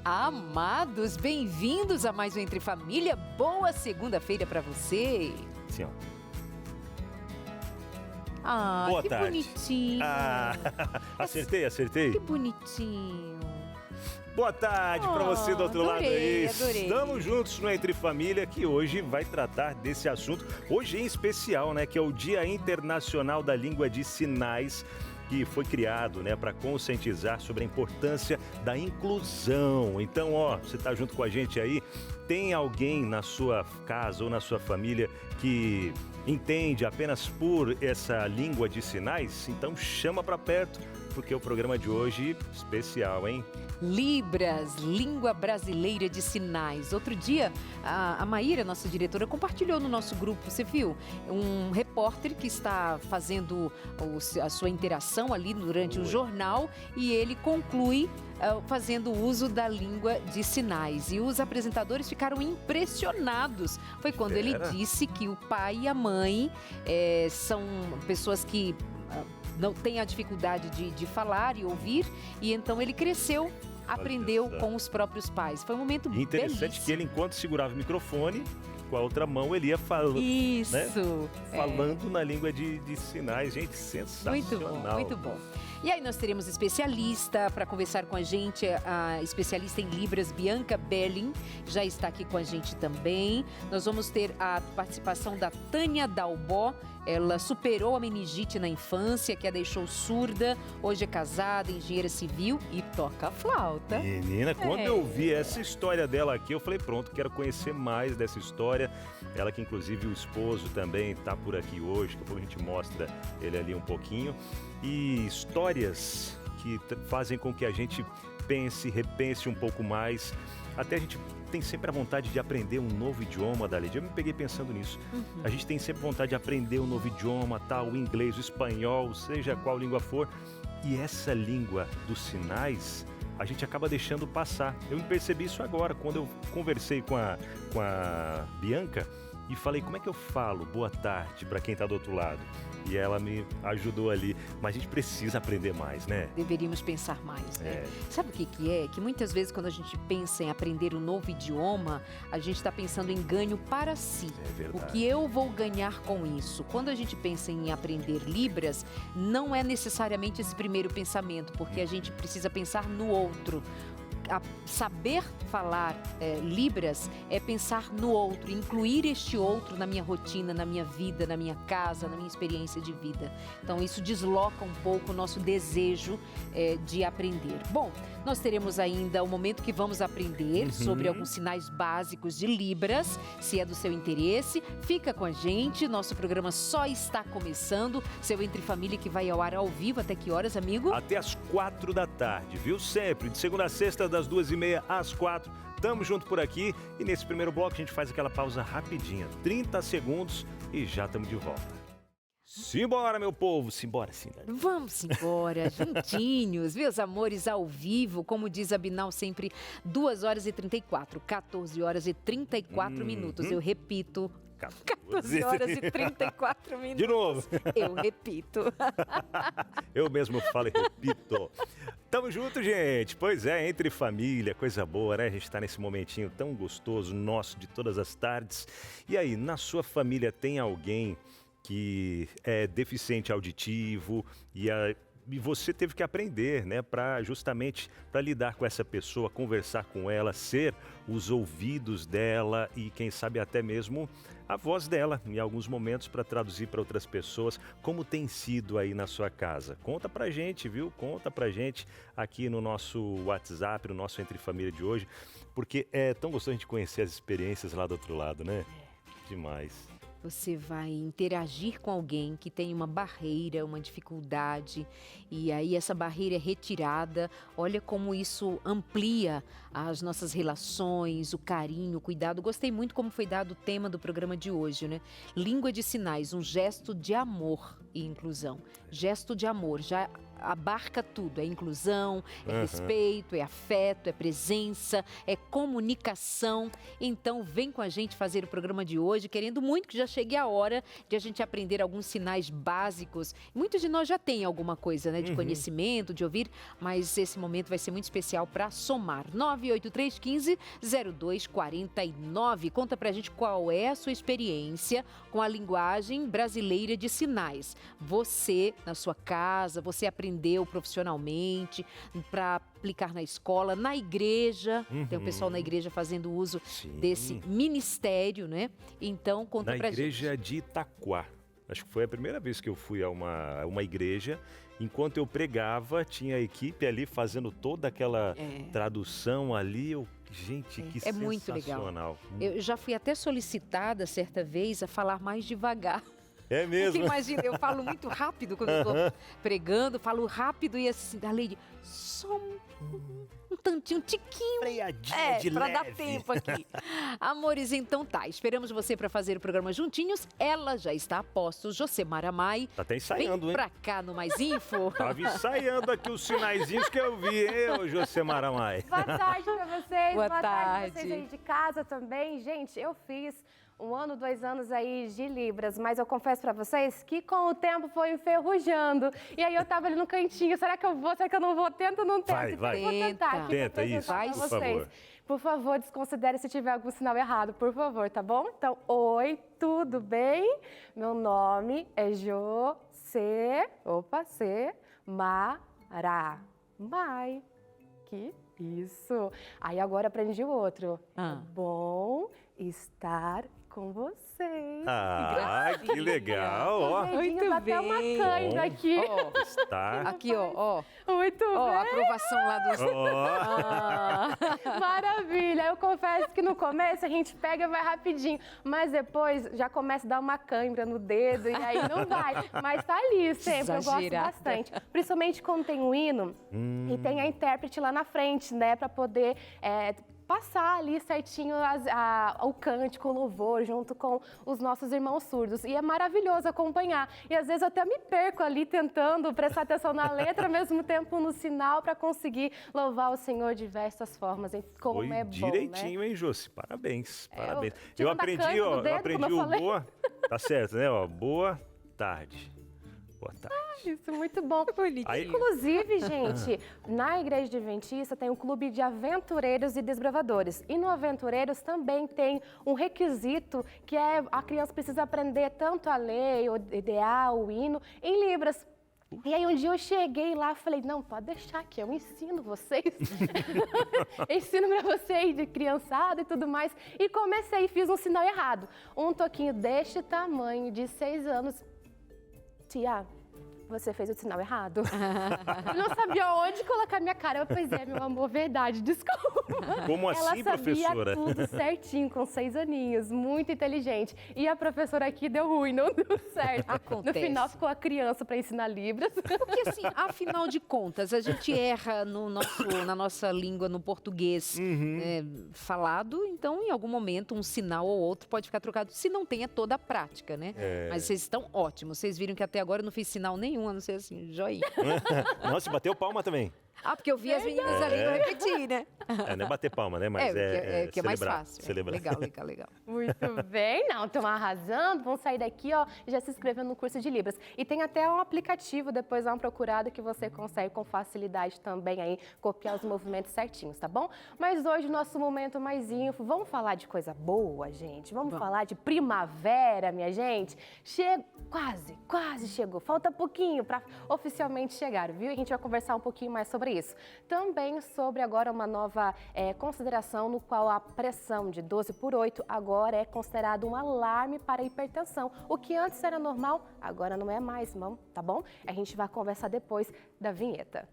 Amados, bem-vindos a mais um Entre Família. Boa segunda-feira para você. Sim, ó. Ah, Boa que tarde. Bonitinho. Acertei. Que bonitinho. Boa tarde para você do outro lado aí. Adorei. Estamos juntos no Entre Família, que hoje vai tratar desse assunto. Hoje em especial, né, que é o Dia Internacional da Língua de Sinais, que foi criado, né, para conscientizar sobre a importância da inclusão. Então, ó, você tá junto com a gente aí, tem alguém na sua casa ou na sua família que entende apenas por essa língua de sinais? Então chama para perto, porque o programa de hoje é especial, hein? Libras, língua brasileira de sinais. Outro dia, a Maíra, nossa diretora, compartilhou no nosso grupo, você viu? Um repórter que está fazendo a sua interação ali durante o jornal e ele conclui fazendo uso da língua de sinais. E os apresentadores ficaram impressionados. Foi quando ele disse que o pai e a mãe são pessoas que não têm a dificuldade de falar e ouvir, e então ele cresceu, aprendeu com os próprios pais. Foi um momento interessante belíssimo. Que ele, enquanto segurava o microfone, com a outra mão ele ia falando. Isso. Né? Falando na língua de sinais. Gente, sensacional. Muito bom. E aí nós teremos especialista para conversar com a gente, a especialista em Libras, Bianca Belling, já está aqui com a gente também. Nós vamos ter a participação da Tânia Dalbó. Ela superou a meningite na infância, que a deixou surda. Hoje é casada, engenheira civil e toca flauta. Menina, quando eu vi essa história dela aqui, eu falei, pronto, quero conhecer mais dessa história. Ela que, inclusive, o esposo também está por aqui hoje. Daqui a pouco a gente mostra ele ali um pouquinho. E histórias que fazem com que a gente pense, repense um pouco mais. Até a gente tem sempre a vontade de aprender um novo idioma, Dalide. Eu me peguei pensando nisso. A gente tem sempre vontade de aprender um novo idioma, tá? O inglês, o espanhol, seja qual língua for. E essa língua dos sinais, a gente acaba deixando passar. Eu me percebi isso agora, quando eu conversei com a Bianca e falei, como é que eu falo boa tarde para quem está do outro lado? E ela me ajudou ali. Mas a gente precisa aprender mais, né? Deveríamos pensar mais, né? Sabe o que é? Que muitas vezes quando a gente pensa em aprender um novo idioma, a gente está pensando em ganho para si. É verdade. O que eu vou ganhar com isso? Quando a gente pensa em aprender Libras, não é necessariamente esse primeiro pensamento, porque a gente precisa pensar no outro. Saber falar Libras é pensar no outro, incluir este outro na minha rotina, na minha vida, na minha casa, na minha experiência de vida. Então isso desloca um pouco o nosso desejo de aprender. Bom, nós teremos ainda o momento que vamos aprender sobre alguns sinais básicos de Libras. Se é do seu interesse, fica com a gente. Nosso programa só está começando. Seu Entre Família que vai ao ar ao vivo. Até que horas, amigo? Até às 4 da tarde, viu? Sempre, de segunda a sexta, das 2h30 às 4. Tamo junto por aqui. E nesse primeiro bloco a gente faz aquela pausa rapidinha, 30 segundos e já estamos de volta. Simbora, meu povo, simbora sim. Vamos embora, juntinhos, meus amores, ao vivo, como diz a Binal sempre, 2h34, 14h34 minutos, eu repito, 14h34 minutos. De novo. Eu repito. Eu mesmo falo e repito. Tamo junto, gente. Pois é, Entre Família, coisa boa, né? A gente tá nesse momentinho tão gostoso nosso de todas as tardes. E aí, na sua família tem alguém que é deficiente auditivo e você teve que aprender, né, justamente para lidar com essa pessoa, conversar com ela, ser os ouvidos dela e quem sabe até mesmo a voz dela em alguns momentos para traduzir para outras pessoas. Como tem sido aí na sua casa? Conta pra gente, viu? Conta pra gente aqui no nosso WhatsApp, no nosso Entre Família de hoje, porque é tão gostoso a gente conhecer as experiências lá do outro lado, né? Demais. Você vai interagir com alguém que tem uma barreira, uma dificuldade, e aí essa barreira é retirada. Olha como isso amplia as nossas relações, o carinho, o cuidado. Gostei muito como foi dado o tema do programa de hoje, né? Língua de sinais, um gesto de amor e inclusão. Gesto de amor, já abarca tudo, é inclusão, é respeito, é afeto, é presença, é comunicação. Então vem com a gente fazer o programa de hoje, querendo muito que já chegue a hora de a gente aprender alguns sinais básicos. Muitos de nós já têm alguma coisa, né, de conhecimento, de ouvir, mas esse momento vai ser muito especial para somar. 98315-0249. Conta pra gente qual é a sua experiência com a linguagem brasileira de sinais. Você, na sua casa, você aprendeu profissionalmente para aplicar na escola, na igreja. Tem o pessoal na igreja fazendo uso desse ministério, né? Então, conta pra gente. Na igreja de Itaquá. Acho que foi a primeira vez que eu fui a uma igreja. Enquanto eu pregava, tinha a equipe ali fazendo toda aquela tradução ali. Gente, que sensacional. Muito legal. Eu já fui até solicitada, certa vez, a falar mais devagar. É mesmo? Porque imagina, eu falo muito rápido quando eu estou pregando, falo rápido e assim, a Leide, só um tantinho, um tiquinho. Freadinha de pra leve. dar tempo aqui. Amores, então tá, esperamos você para fazer o programa juntinhos. Ela já está a posto, Josemar Amai. Tá até ensaiando, Vem hein? pra cá no Mais Info. Tava ensaiando aqui os sinaizinhos que eu vi, hein, Josemar Amai? Boa tarde pra vocês, Boa tarde tarde. pra vocês aí de casa também. Gente, eu fiz 1 ano, 2 anos aí de Libras, mas eu confesso pra vocês que com o tempo foi enferrujando. E aí eu tava ali no cantinho, será que eu vou, será que eu não vou? Tento ou não tento? Vai. Vou tentar aqui Tenta pra isso, apresentar pra por favor. Por favor, desconsidere se tiver algum sinal errado, por favor, tá bom? Então, oi, tudo bem? Meu nome é Josemara. Mai. Que isso. Aí agora aprendi o outro. É bom estar com vocês. Ah, que legal, ó. Muito dá até uma bem. cãibra aqui. Está. Aqui, ó. Muito Ó, bem. a aprovação lá dos... Maravilha. Eu confesso que no começo a gente pega e vai rapidinho, mas depois já começa a dar uma cãibra no dedo e aí não vai. Mas tá ali sempre, eu gosto bastante. Principalmente quando tem um hino e tem a intérprete lá na frente, né, para poder passar ali certinho o cântico, o louvor, junto com os nossos irmãos surdos. E é maravilhoso acompanhar. E às vezes eu até me perco ali tentando prestar atenção na letra, ao mesmo tempo no sinal, para conseguir louvar o Senhor de diversas formas. Como Foi é bom, direitinho, né? hein, Josi? Parabéns, parabéns. Eu tirando a aprendi, câimbra do ó, eu dedo, aprendi como eu o falei. boa. Tá certo, né, ó? Boa tarde. Boa tarde. Isso, muito bom. Aí- Inclusive, gente, na Igreja Adventista tem um clube de aventureiros e desbravadores. E no Aventureiros também tem um requisito que é a criança precisa aprender tanto a ler, o ideal, o hino, em Libras. E aí um dia eu cheguei lá e falei, não, pode deixar que eu ensino vocês. Ensino pra vocês de criançada e tudo mais. E comecei, fiz um sinal errado. Um toquinho deste tamanho, de 6 anos. Tia, você fez o sinal errado. Eu não sabia onde colocar minha cara. Pois é, meu amor, verdade, desculpa. Como assim, professora? Ela sabia tudo certinho, com 6 aninhos, muito inteligente. E a professora aqui deu ruim, não deu certo. Acontece. No final ficou a criança para ensinar Libras. Porque assim, afinal de contas, a gente erra na nossa língua, no português falado, então em algum momento um sinal ou outro pode ficar trocado, se não tem toda a prática, né? Mas vocês estão ótimos, vocês viram que até agora eu não fiz sinal nenhum, a não ser assim, joinha. Nossa, bateu palma também. Ah, porque eu vi as meninas ali não repetir, né? Não é bater palma, né? Mas que é mais celebrar, fácil. celebrar. Legal. Muito bem, não, estão arrasando, vão sair daqui, ó, já se inscrevendo no curso de Libras. E tem até um aplicativo, depois dá uma procurada que você consegue com facilidade também aí copiar os movimentos certinhos, tá bom? Mas hoje, nosso momento mais info, vamos falar de coisa boa, gente? Vamos falar de primavera, minha gente? Quase chegou, falta pouquinho para oficialmente chegar, viu? E a gente vai conversar um pouquinho mais sobre isso. Também sobre agora uma nova consideração no qual a pressão de 12/8 agora é considerado um alarme para a hipertensão. O que antes era normal, agora não é mais, não, tá bom? A gente vai conversar depois da vinheta.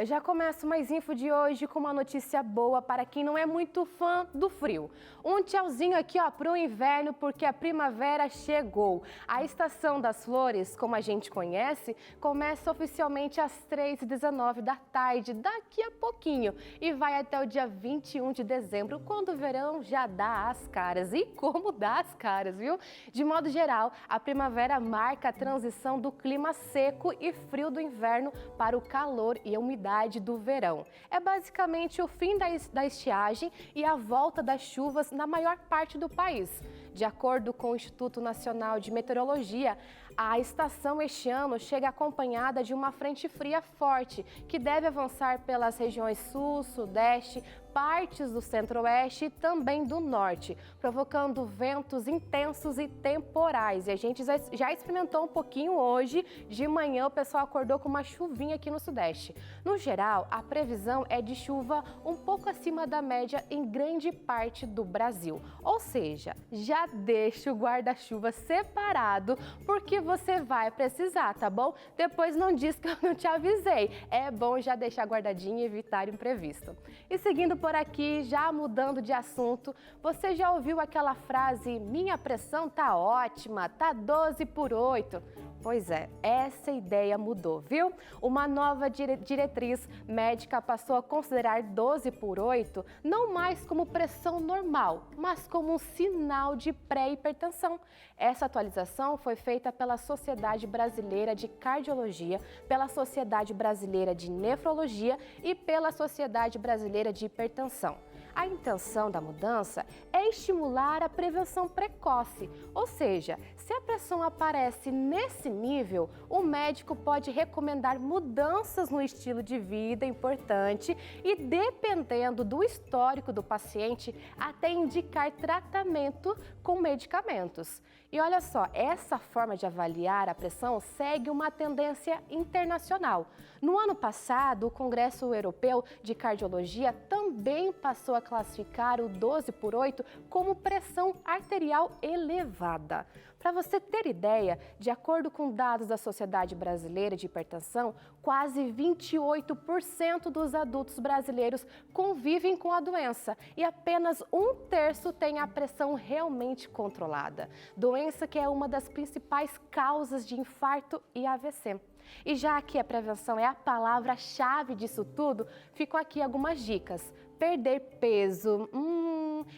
Eu já começo mais info de hoje com uma notícia boa para quem não é muito fã do frio. Um tchauzinho aqui, ó, pro inverno, porque a primavera chegou. A estação das flores, como a gente conhece, começa oficialmente às 3h19 da tarde, daqui a pouquinho, e vai até o dia 21 de dezembro, quando o verão já dá as caras. E como dá as caras, viu? De modo geral, a primavera marca a transição do clima seco e frio do inverno para o calor e a umidade do verão. É basicamente o fim da estiagem e a volta das chuvas na maior parte do país. De acordo com o Instituto Nacional de Meteorologia, a estação este ano chega acompanhada de uma frente fria forte, que deve avançar pelas regiões sul, sudeste, partes do centro-oeste e também do norte, provocando ventos intensos e temporais. E a gente já experimentou um pouquinho hoje, de manhã o pessoal acordou com uma chuvinha aqui no sudeste. No geral, a previsão é de chuva um pouco acima da média em grande parte do Brasil. Ou seja, já deixa o guarda-chuva separado, porque você vai precisar, tá bom? Depois não diz que eu não te avisei. É bom já deixar guardadinho e evitar imprevisto. E seguindo por aqui, já mudando de assunto, você já ouviu aquela frase, minha pressão tá ótima, tá 12/8? Pois é, essa ideia mudou, viu? Uma nova diretriz médica passou a considerar 12/8 não mais como pressão normal, mas como um sinal de pré-hipertensão. Essa atualização foi feita pela Sociedade Brasileira de Cardiologia, pela Sociedade Brasileira de Nefrologia e pela Sociedade Brasileira de Hipertensão. A intenção da mudança é estimular a prevenção precoce, ou seja, se a pressão aparece nesse nível, o médico pode recomendar mudanças no estilo de vida importante e, dependendo do histórico do paciente, até indicar tratamento com medicamentos. E olha só, essa forma de avaliar a pressão segue uma tendência internacional. No ano passado, o Congresso Europeu de Cardiologia também passou a classificar o 12/8 como pressão arterial elevada. Para você ter ideia, de acordo com dados da Sociedade Brasileira de Hipertensão, quase 28% dos adultos brasileiros convivem com a doença e apenas 1/3 tem a pressão realmente controlada. Doença que é uma das principais causas de infarto e AVC. E já que a prevenção é a palavra-chave disso tudo, ficam aqui algumas dicas. Perder peso,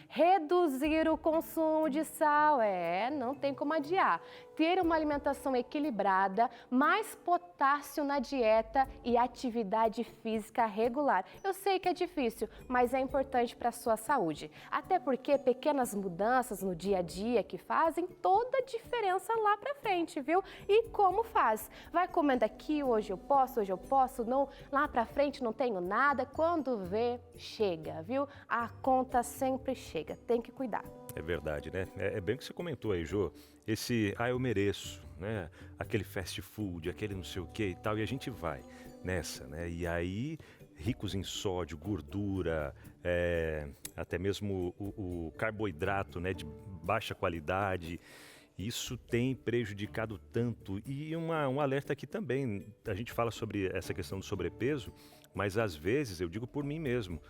reduzir o consumo de sal, não tem como adiar. Ter uma alimentação equilibrada, mais potássio na dieta e atividade física regular. Eu sei que é difícil, mas é importante para a sua saúde. Até porque pequenas mudanças no dia a dia que fazem toda a diferença lá para frente, viu? E como faz? Vai comendo aqui, hoje eu posso, não, lá para frente não tenho nada. Quando vê, chega, viu? A conta sempre chega, tem que cuidar. É verdade, né? É bem o que você comentou aí, Jô. Esse, eu mereço, né? Aquele fast food, aquele não sei o que e tal, e a gente vai nessa, né? E aí, ricos em sódio, gordura, até mesmo o carboidrato, né? De baixa qualidade. Isso tem prejudicado tanto. E um alerta aqui também, a gente fala sobre essa questão do sobrepeso, mas às vezes, eu digo por mim mesmo,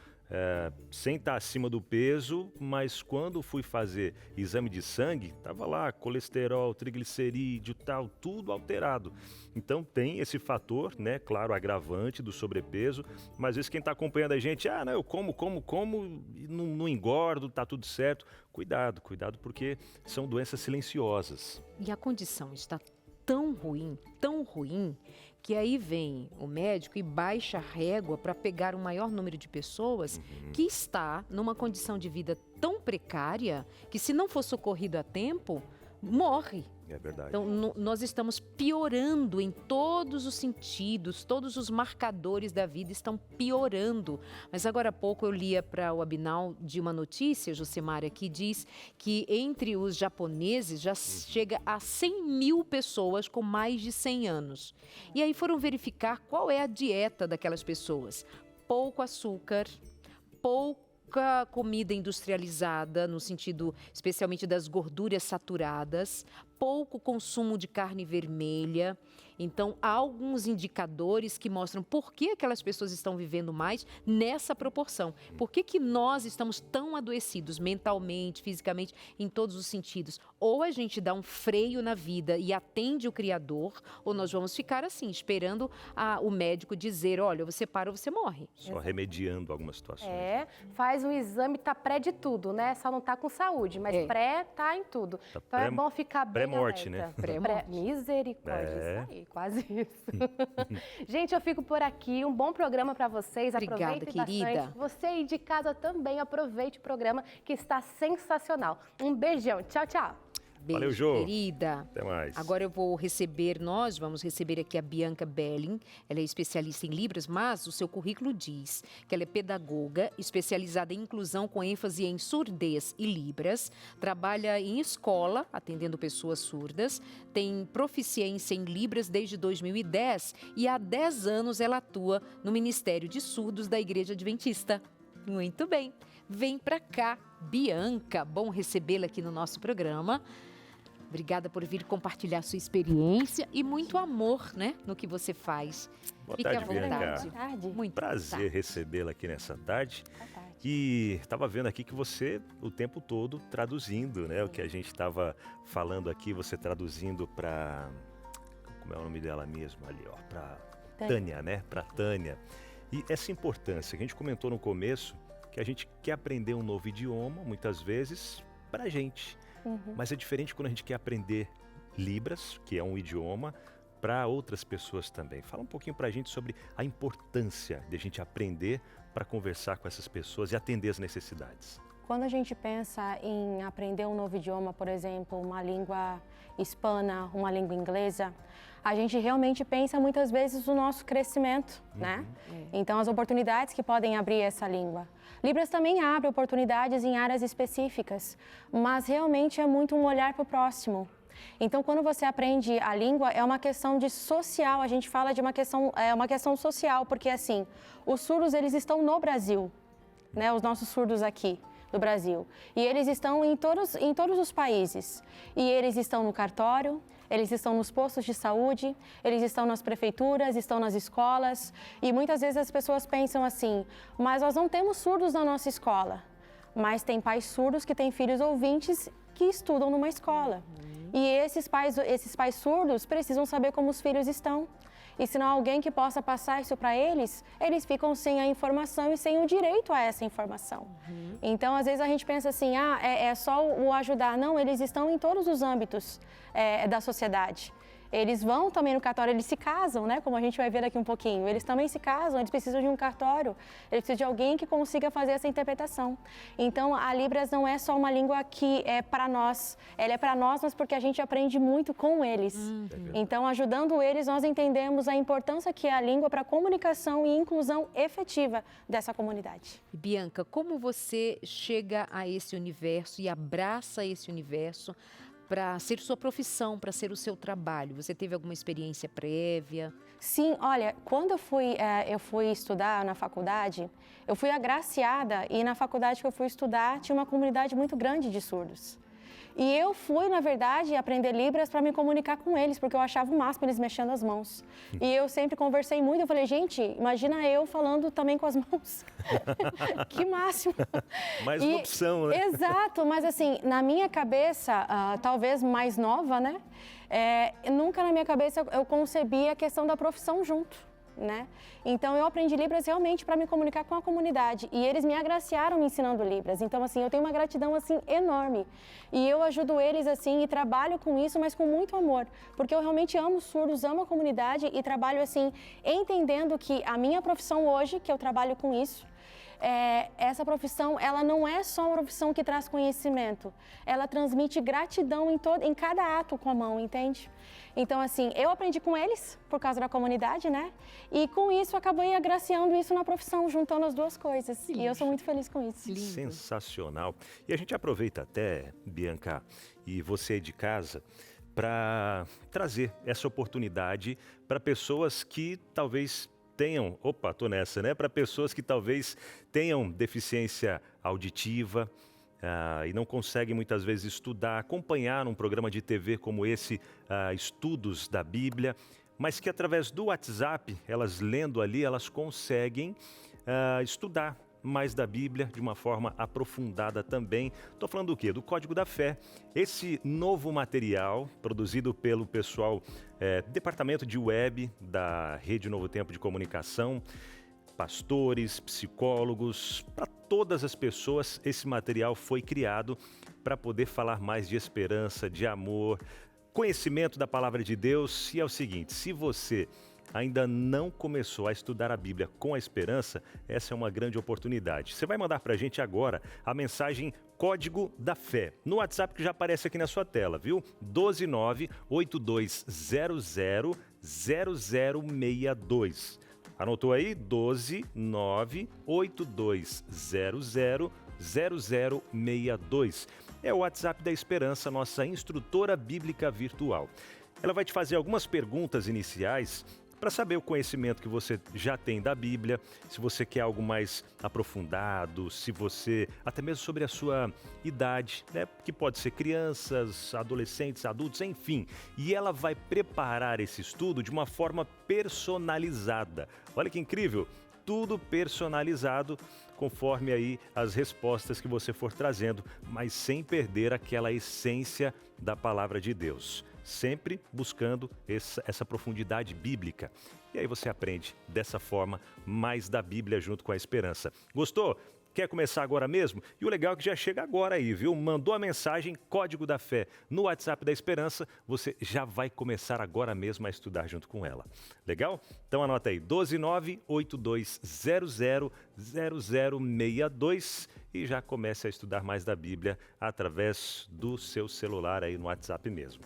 sem estar acima do peso, mas quando fui fazer exame de sangue, estava lá colesterol, triglicerídeo, tal, tudo alterado. Então tem esse fator, né, claro, agravante do sobrepeso, mas às vezes quem está acompanhando a gente, não, eu como, e não engordo, tá tudo certo. Cuidado, porque são doenças silenciosas. E a condição está tão ruim, que aí vem o médico e baixa a régua para pegar um maior número de pessoas que está numa condição de vida tão precária que, se não for socorrido a tempo, morre. É verdade. Então, nós estamos piorando em todos os sentidos, todos os marcadores da vida estão piorando. Mas agora há pouco eu lia para o Abinal de uma notícia, Josemara, que diz que entre os japoneses já chega a 100 mil pessoas com mais de 100 anos. E aí foram verificar qual é a dieta daquelas pessoas. Pouco açúcar, pouca comida industrializada, no sentido especialmente das gorduras saturadas, pouco consumo de carne vermelha Então, há alguns indicadores que mostram por que aquelas pessoas estão vivendo mais nessa proporção. Por que nós estamos tão adoecidos mentalmente, fisicamente, em todos os sentidos? Ou a gente dá um freio na vida e atende o Criador, ou nós vamos ficar assim, esperando o médico dizer, olha, você para ou você morre. Só remediando algumas situações. Faz um exame, tá pré de tudo, né? Só não tá com saúde, mas pré tá em tudo. Tá então é bom ficar bem pré-morte, alerta. né? Pré-morte. Misericórdia, isso aí, quase isso. Gente, eu fico por aqui. Um bom programa para vocês. Obrigada, Aproveitem querida. bastante. Você aí de casa também aproveite o programa que está sensacional. Um beijão. Tchau, tchau. Beijo, Valeu, Jô. querida. Até mais. Agora nós vamos receber aqui a Bianca Belling. Ela é especialista em Libras, mas o seu currículo diz que ela é pedagoga, especializada em inclusão com ênfase em surdez e Libras, trabalha em escola, atendendo pessoas surdas, tem proficiência em Libras desde 2010 e há 10 anos ela atua no Ministério de Surdos da Igreja Adventista. Muito bem. Vem pra cá, Bianca. Bom recebê-la aqui no nosso programa. Obrigada por vir compartilhar sua experiência e muito amor, né, no que você faz. Boa Fique tarde, à vontade. Bianca. Boa tarde. Muito Prazer recebê-la aqui nessa tarde. Boa tarde. E estava vendo aqui que você, o tempo todo, traduzindo, né? O que a gente estava falando aqui, você traduzindo para... Como é o nome dela mesmo ali, ó? Para Tânia, né? Para Tânia. E essa importância que a gente comentou no começo, que a gente quer aprender um novo idioma, muitas vezes, para a gente. Mas é diferente quando a gente quer aprender Libras, que é um idioma, para outras pessoas também. Fala um pouquinho para a gente sobre a importância de a gente aprender para conversar com essas pessoas e atender as necessidades. Quando a gente pensa em aprender um novo idioma, por exemplo, uma língua hispana, uma língua inglesa, a gente realmente pensa muitas vezes no nosso crescimento, né? Então, as oportunidades que podem abrir essa língua. Libras também abre oportunidades em áreas específicas, mas realmente é muito um olhar para o próximo. Então, quando você aprende a língua, é uma questão de social, a gente fala de uma questão social, porque assim, os surdos, eles estão no Brasil, né? Os nossos surdos aqui do Brasil. E eles estão em todos os países. E eles estão no cartório, eles estão nos postos de saúde, eles estão nas prefeituras, estão nas escolas. E muitas vezes as pessoas pensam assim, mas nós não temos surdos na nossa escola. Mas tem pais surdos que têm filhos ouvintes que estudam numa escola. E esses pais surdos precisam saber como os filhos estão. E se não há alguém que possa passar isso para eles, eles ficam sem a informação e sem o direito a essa informação. Então, às vezes a gente pensa assim, é só o ajudar. Não, eles estão em todos os âmbitos da sociedade. Eles vão também no cartório, eles se casam, né? Como a gente vai ver daqui um pouquinho. Eles também se casam, eles precisam de um cartório, eles precisam de alguém que consiga fazer essa interpretação. Então, a Libras não é só uma língua que é para nós, ela é para nós, mas porque a gente aprende muito com eles. Então, ajudando eles, nós entendemos a importância que é a língua para a comunicação e inclusão efetiva dessa comunidade. Bianca, como você chega a esse universo e abraça esse universo para ser sua profissão, para ser o seu trabalho? Você teve alguma experiência prévia? Sim, olha, quando eu fui estudar na faculdade, eu fui agraciada e na faculdade que eu fui estudar tinha uma comunidade muito grande de surdos. E eu fui, na verdade, aprender Libras para me comunicar com eles, porque eu achava o máximo eles mexendo as mãos. E eu sempre conversei muito, eu falei, gente, imagina eu falando também com as mãos. Que máximo. Mais uma opção, né? Exato, mas assim, na minha cabeça, talvez mais nova, né? Nunca na minha cabeça eu concebi a questão da profissão junto. Né? Então eu aprendi Libras realmente para me comunicar com a comunidade e eles me agraciaram me ensinando Libras. Então assim, eu tenho uma gratidão assim enorme e eu ajudo eles assim e trabalho com isso, mas com muito amor, porque eu realmente amo os surdos, amo a comunidade e trabalho assim entendendo que a minha profissão hoje, que eu trabalho com isso, essa profissão, ela não é só uma profissão que traz conhecimento, ela transmite gratidão em cada ato com a mão, entende? Então, assim, eu aprendi com eles, por causa da comunidade, né? E com isso, acabei agraciando isso na profissão, juntando as duas coisas. E eu sou muito feliz com isso. Lindo. Sensacional. E a gente aproveita até, Bianca, e você de casa, para trazer essa oportunidade para pessoas que talvez tenham, para pessoas que talvez tenham deficiência auditiva e não conseguem muitas vezes estudar, acompanhar um programa de TV como esse, Estudos da Bíblia, mas que através do WhatsApp, elas lendo ali, elas conseguem estudar mais da Bíblia de uma forma aprofundada também. Estou falando do quê? Do Código da Fé. Esse novo material produzido pelo pessoal Departamento de Web da Rede Novo Tempo de Comunicação, pastores, psicólogos, para todas as pessoas, esse material foi criado para poder falar mais de esperança, de amor, conhecimento da Palavra de Deus. E é o seguinte, se você ainda não começou a estudar a Bíblia com a esperança, essa é uma grande oportunidade. Você vai mandar para a gente agora a mensagem Código da Fé, no WhatsApp que já aparece aqui na sua tela, viu? 12982000062. Anotou aí? 12982000062. É o WhatsApp da Esperança, nossa instrutora bíblica virtual. Ela vai te fazer algumas perguntas iniciais para saber o conhecimento que você já tem da Bíblia, se você quer algo mais aprofundado, se você, até mesmo sobre a sua idade, né? Que pode ser crianças, adolescentes, adultos, enfim. E ela vai preparar esse estudo de uma forma personalizada. Olha que incrível! Tudo personalizado conforme aí as respostas que você for trazendo, mas sem perder aquela essência da palavra de Deus. Sempre buscando essa profundidade bíblica. E aí você aprende dessa forma mais da Bíblia junto com a esperança. Gostou? Quer começar agora mesmo? E o legal é que já chega agora aí, viu? Mandou a mensagem Código da Fé no WhatsApp da Esperança, você já vai começar agora mesmo a estudar junto com ela. Legal? Então anota aí, 12982000062 e já comece a estudar mais da Bíblia através do seu celular aí no WhatsApp mesmo.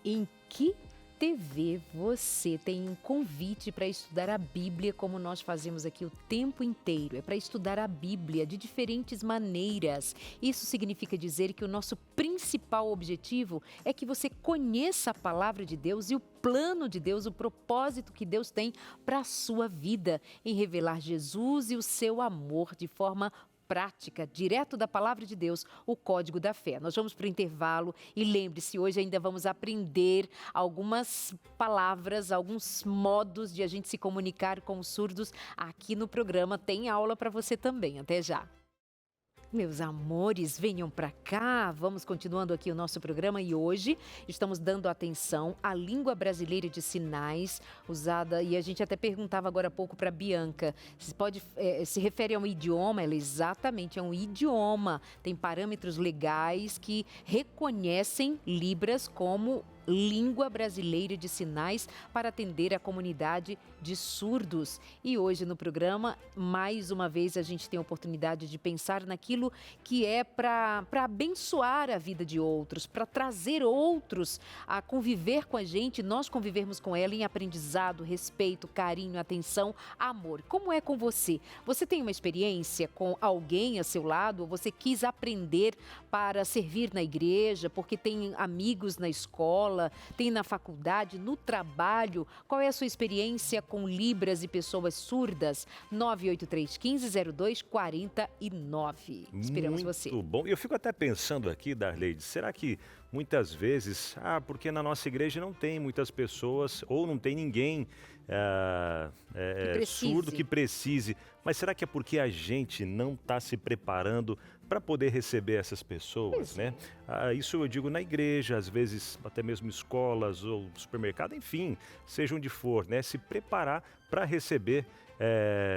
Em que TV você tem um convite para estudar a Bíblia, como nós fazemos aqui o tempo inteiro? É para estudar a Bíblia de diferentes maneiras. Isso significa dizer que o nosso principal objetivo é que você conheça a palavra de Deus e o plano de Deus, o propósito que Deus tem para a sua vida, em revelar Jesus e o seu amor de forma prática, direto da palavra de Deus, o Código da Fé. Nós vamos para o intervalo e lembre-se, hoje ainda vamos aprender algumas palavras, alguns modos de a gente se comunicar com os surdos. Aqui no programa tem aula para você também. Até já! Meus amores, venham para cá, vamos continuando aqui o nosso programa e hoje estamos dando atenção à língua brasileira de sinais usada, e a gente até perguntava agora há pouco para a Bianca, se refere a um idioma? Ela exatamente é um idioma, tem parâmetros legais que reconhecem Libras como língua brasileira de sinais para atender a comunidade de surdos. E hoje no programa, mais uma vez, a gente tem a oportunidade de pensar naquilo que é para abençoar a vida de outros, para trazer outros a conviver com a gente, nós convivermos com ela em aprendizado, respeito, carinho, atenção, amor. Como é com você? Você tem uma experiência com alguém a seu lado? Ou você quis aprender para servir na igreja, porque tem amigos na escola, tem na faculdade, no trabalho? Qual é a sua experiência com Libras e pessoas surdas? 983-1502-49. Esperamos você. Muito bom. Eu fico até pensando aqui, Darleide, será que muitas vezes, porque na nossa igreja não tem muitas pessoas, ou não tem ninguém surdo que precise, mas será que é porque a gente não está se preparando para poder receber essas pessoas, né? Isso eu digo na igreja, às vezes até mesmo escolas ou supermercado, enfim, seja onde for, né? Se preparar para receber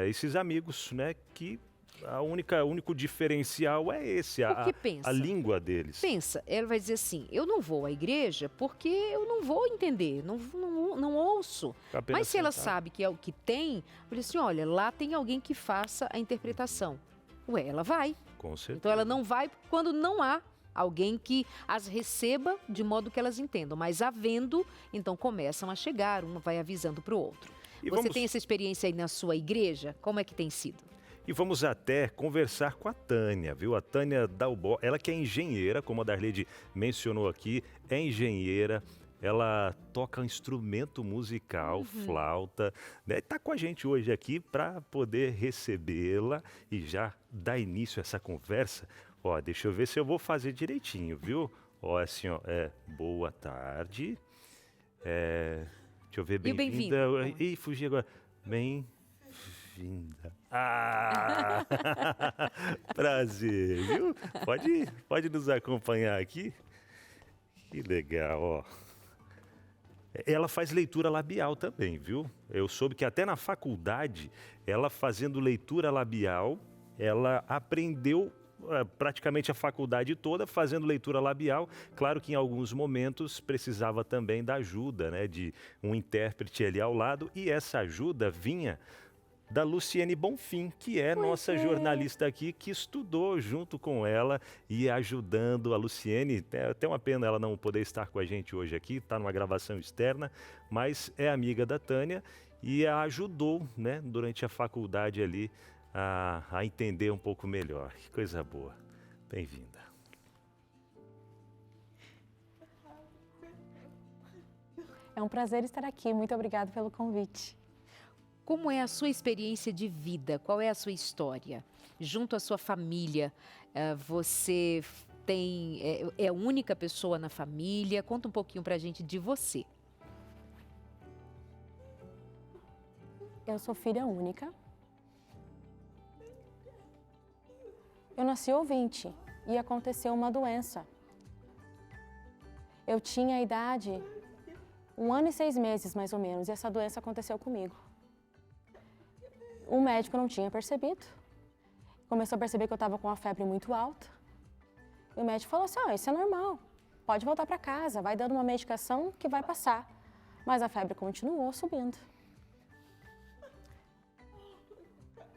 esses amigos, né? Que o único diferencial é esse, a língua deles. Pensa, ela vai dizer assim, eu não vou à igreja porque eu não vou entender, não ouço. Mas se ela sabe que é o que tem, eu falei assim, olha, lá tem alguém que faça a interpretação. Ué, ela vai. Com certeza. Então ela não vai quando não há alguém que as receba de modo que elas entendam. Mas havendo, então começam a chegar, um vai avisando para o outro. Você tem essa experiência aí na sua igreja? Como é que tem sido? E vamos até conversar com a Tânia, viu? A Tânia Dalbó, ela que é engenheira, como a Darleide mencionou aqui, é engenheira. Ela toca um instrumento musical, flauta, né? Está com a gente hoje aqui para poder recebê-la e já dar início a essa conversa. Ó, deixa eu ver se eu vou fazer direitinho, viu? Ó, assim, ó, boa tarde. Deixa eu ver, E o bem-vinda. bem-vindo? Ih, fugi agora. Bem-vinda. Ah! Prazer, viu? Pode nos acompanhar aqui? Que legal, ó. Ela faz leitura labial também, viu? Eu soube que até na faculdade, ela fazendo leitura labial, ela aprendeu praticamente a faculdade toda fazendo leitura labial. Claro que em alguns momentos precisava também da ajuda, né, de um intérprete ali ao lado, e essa ajuda vinha da Luciene Bonfim, que é nossa jornalista aqui, que estudou junto com ela e ajudando a Luciene. É até uma pena ela não poder estar com a gente hoje aqui, está numa gravação externa, mas é amiga da Tânia e a ajudou, né, durante a faculdade ali a entender um pouco melhor. Que coisa boa. Bem-vinda. É um prazer estar aqui. Muito obrigada pelo convite. Como é a sua experiência de vida? Qual é a sua história? Junto à sua família, você é a única pessoa na família? Conta um pouquinho pra gente de você. Eu sou filha única. Eu nasci ouvinte e aconteceu uma doença. Eu tinha a idade 1 ano e 6 meses, mais ou menos, e essa doença aconteceu comigo. O médico não tinha percebido. Começou a perceber que eu estava com uma febre muito alta. E o médico falou assim, isso é normal, pode voltar para casa, vai dando uma medicação que vai passar. Mas a febre continuou subindo.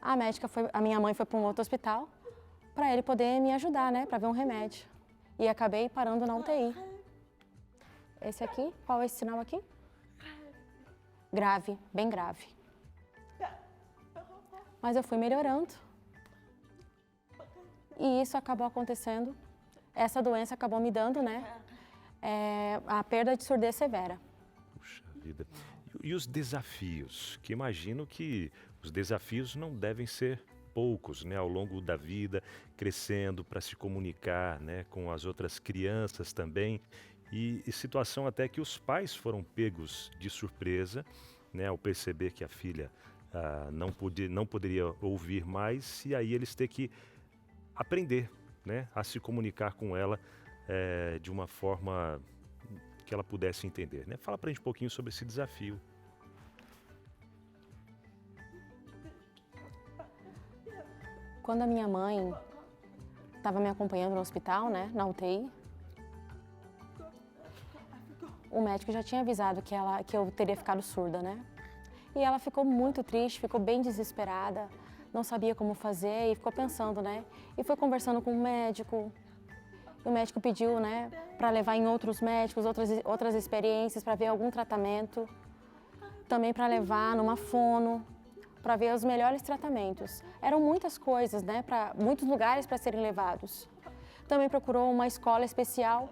A minha mãe foi para um outro hospital para ele poder me ajudar, né, para ver um remédio. E acabei parando na UTI. Esse aqui, qual é esse sinal aqui? Grave, bem grave. Mas eu fui melhorando. E isso acabou acontecendo. Essa doença acabou me dando, né, a perda de surdez severa. Puxa vida. E os desafios? Que imagino que os desafios não devem ser poucos, né, ao longo da vida, crescendo para se comunicar, né, com as outras crianças também. E situação até que os pais foram pegos de surpresa, né, ao perceber que a filha não poderia ouvir mais, e aí eles têm que aprender, né, a se comunicar com ela de uma forma que ela pudesse entender, né? Fala pra gente um pouquinho sobre esse desafio. Quando a minha mãe estava me acompanhando no hospital, né, na UTI, o médico já tinha avisado que eu teria ficado surda, né? E ela ficou muito triste, ficou bem desesperada, não sabia como fazer e ficou pensando, né? E foi conversando com o médico. E o médico pediu, né, para levar em outros médicos, outras experiências, para ver algum tratamento. Também para levar numa fono, para ver os melhores tratamentos. Eram muitas coisas, né, muitos lugares para serem levados. Também procurou uma escola especial,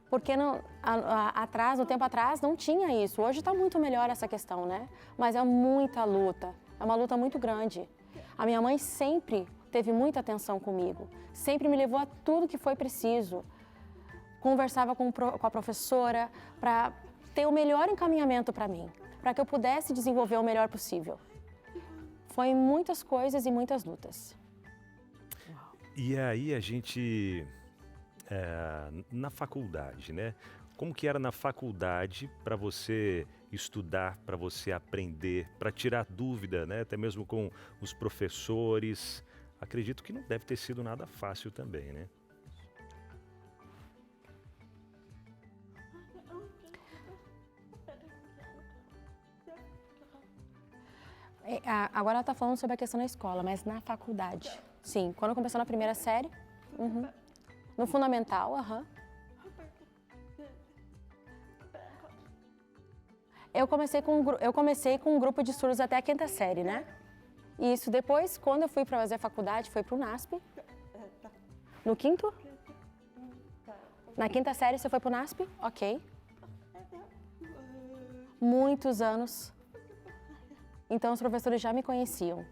porque no tempo atrás não tinha isso. Hoje está muito melhor essa questão, né? Mas é muita luta, é uma luta muito grande. A minha mãe sempre teve muita atenção comigo, sempre me levou a tudo que foi preciso. Conversava com a professora para ter o melhor encaminhamento para mim, para que eu pudesse desenvolver o melhor possível. Foi muitas coisas e muitas lutas. E aí a gente, na faculdade, né? Como que era na faculdade para você estudar, para você aprender, para tirar dúvida, né? Até mesmo com os professores. Acredito que não deve ter sido nada fácil também, né? Agora ela está falando sobre a questão da escola, mas na faculdade. Sim, quando começou na primeira série, no fundamental, Eu comecei com um grupo de surdos até a 5ª série, né? E isso depois, quando eu fui para fazer a faculdade, foi para o NASP. No 5º? Na 5ª série você foi para o NASP? Ok. Muitos anos. Então os professores já me conheciam,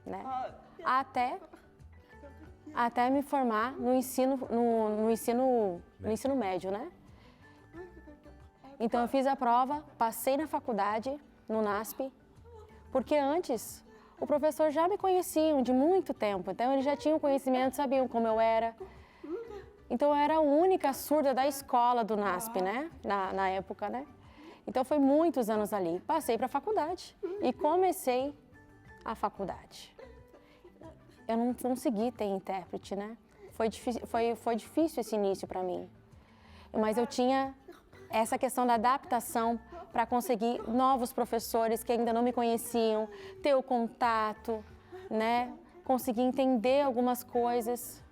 né? Até me formar no ensino médio, né? Então eu fiz a prova, passei na faculdade, no NASP, porque antes o professor já me conheciam de muito tempo, então eles já tinham conhecimento, sabiam como eu era. Então eu era a única surda da escola do NASP, né? Na época, né? Então foi muitos anos ali. Passei para a faculdade e comecei a faculdade. Eu não consegui ter intérprete, né? Foi difícil esse início para mim. Mas eu tinha essa questão da adaptação para conseguir novos professores que ainda não me conheciam, ter o contato, né? Conseguir entender algumas coisas.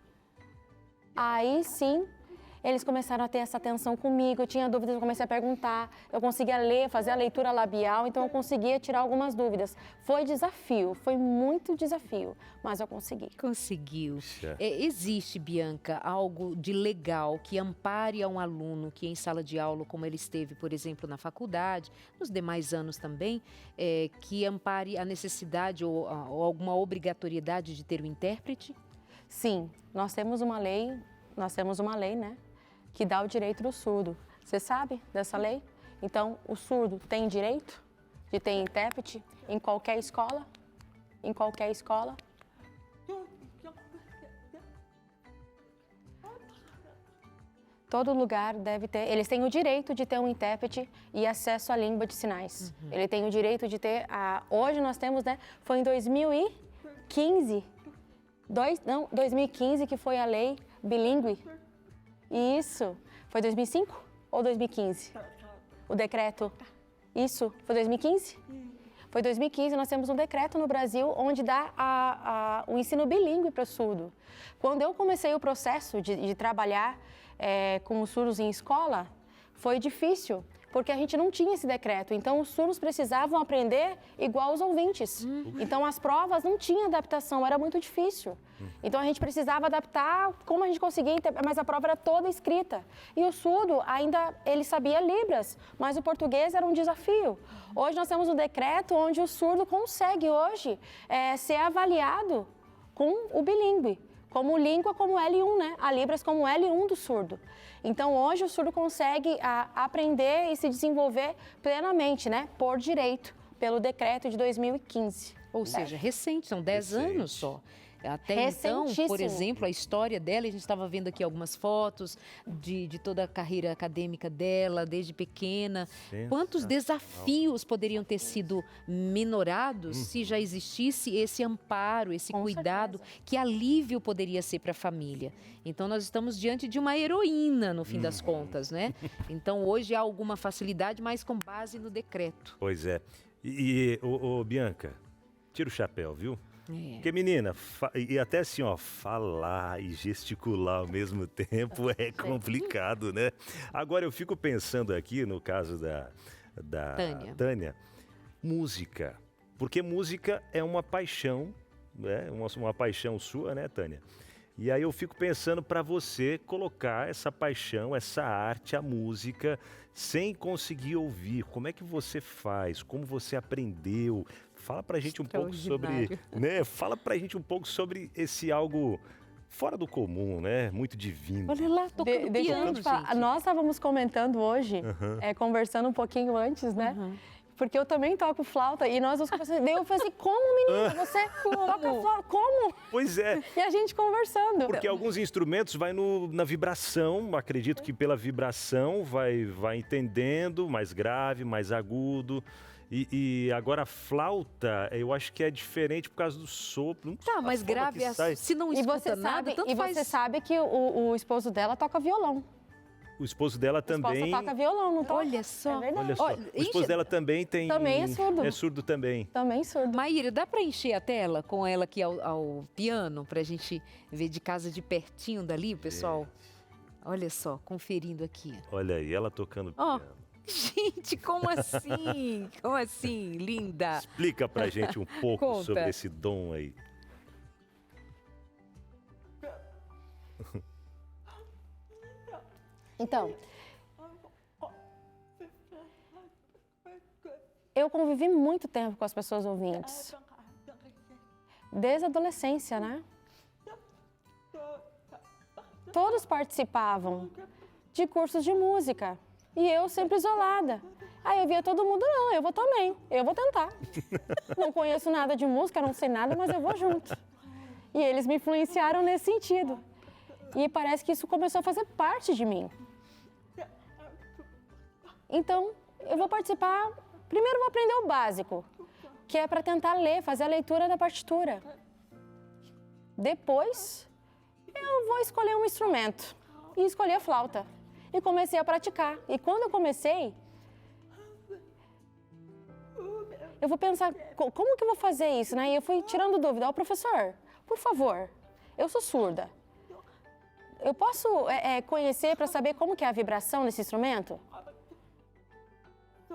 Aí sim, eles começaram a ter essa atenção comigo, eu tinha dúvidas, eu comecei a perguntar, eu conseguia ler, fazer a leitura labial, então eu conseguia tirar algumas dúvidas. Foi desafio, foi muito desafio, mas eu consegui. Conseguiu. Existe, Bianca, algo de legal que ampare a um aluno que em sala de aula, como ele esteve, por exemplo, na faculdade, nos demais anos também, que ampare a necessidade ou alguma obrigatoriedade de ter um intérprete? Sim, nós temos uma lei, né, que dá o direito do surdo. Você sabe dessa lei? Então, o surdo tem direito de ter intérprete em qualquer escola? Em qualquer escola? Todo lugar deve ter, eles têm o direito de ter um intérprete e acesso à língua de sinais. Ele tem o direito de ter, hoje nós temos, né, foi em 2015, 2015 que foi a lei bilíngue. Isso. Foi 2005 ou 2015? O decreto. Isso. Foi 2015? Foi 2015, nós temos um decreto no Brasil onde dá o ensino bilíngue para o surdo. Quando eu comecei o processo de trabalhar com os surdos em escola, foi difícil, porque a gente não tinha esse decreto. Então, os surdos precisavam aprender igual os ouvintes. Então, as provas não tinham adaptação, era muito difícil. Então, a gente precisava adaptar como a gente conseguia, mas a prova era toda escrita. E o surdo ainda, ele sabia Libras, mas o português era um desafio. Hoje, nós temos um decreto onde o surdo consegue hoje ser avaliado com o bilíngue, como língua como L1, né? A Libras como L1 do surdo. Então, hoje o surdo consegue aprender e se desenvolver plenamente, né? Por direito, pelo decreto de 2015. Ou seja, recente, são 10 anos só. Até então, por exemplo, a história dela, a gente estava vendo aqui algumas fotos de toda a carreira acadêmica dela, desde pequena. Quantos desafios poderiam ter sido minorados se já existisse esse amparo, esse cuidado, que alívio poderia ser para a família. Então, nós estamos diante de uma heroína, no fim das contas, né? Então, hoje há alguma facilidade, mas com base no decreto. Pois é. Bianca, tira o chapéu, viu? Porque, menina, e até assim, ó, falar e gesticular ao mesmo tempo é complicado, né? Agora, eu fico pensando aqui, no caso da Tânia, música. Porque música é uma paixão, né? Uma paixão sua, né, Tânia? E aí eu fico pensando para você colocar essa paixão, essa arte, a música, sem conseguir ouvir. Como é que você faz? Como você aprendeu? Fala pra gente um pouco sobre, né? Fala pra gente um pouco sobre esse algo fora do comum, né? Muito divino. Olha lá, tocando piano, gente. Nós estávamos comentando hoje, conversando um pouquinho antes, né? Porque eu também toco flauta e nós conversando. Eu falei assim, como, menina? Você toca flauta? Como? Pois é. E a gente conversando. Porque alguns instrumentos vai na vibração, acredito que pela vibração vai entendendo, mais grave, mais agudo. E agora a flauta, eu acho que é diferente por causa do sopro. Tá, mais grave, se não escuta nada, tanto faz. E você sabe que o esposo dela toca violão. O esposo dela também... O esposo toca violão, não toca? Olha só. É verdade. Olha só. O esposo dela também tem... Também é surdo. É surdo também. Também surdo. Maíra, dá para encher a tela com ela aqui ao piano, pra gente ver de casa de pertinho dali, pessoal? Olha só, conferindo aqui. Olha aí, ela tocando piano. Gente, como assim? Como assim? Linda. Explica pra gente um pouco sobre esse dom aí. Então, eu convivi muito tempo com as pessoas ouvintes. Desde a adolescência, né? Todos participavam de cursos de música. E eu sempre isolada. Aí eu via todo mundo, não, eu vou também, eu vou tentar. Não conheço nada de música, não sei nada, mas eu vou junto. E eles me influenciaram nesse sentido. E parece que isso começou a fazer parte de mim. Então, eu vou participar, primeiro eu vou aprender o básico, que é para tentar ler, fazer a leitura da partitura. Depois, eu vou escolher um instrumento e escolhi a flauta. E comecei a praticar. E quando eu comecei, eu vou pensar, como que eu vou fazer isso, né? E eu fui tirando dúvida. Ó, professor, por favor, eu sou surda. Eu posso conhecer para saber como que é a vibração desse instrumento?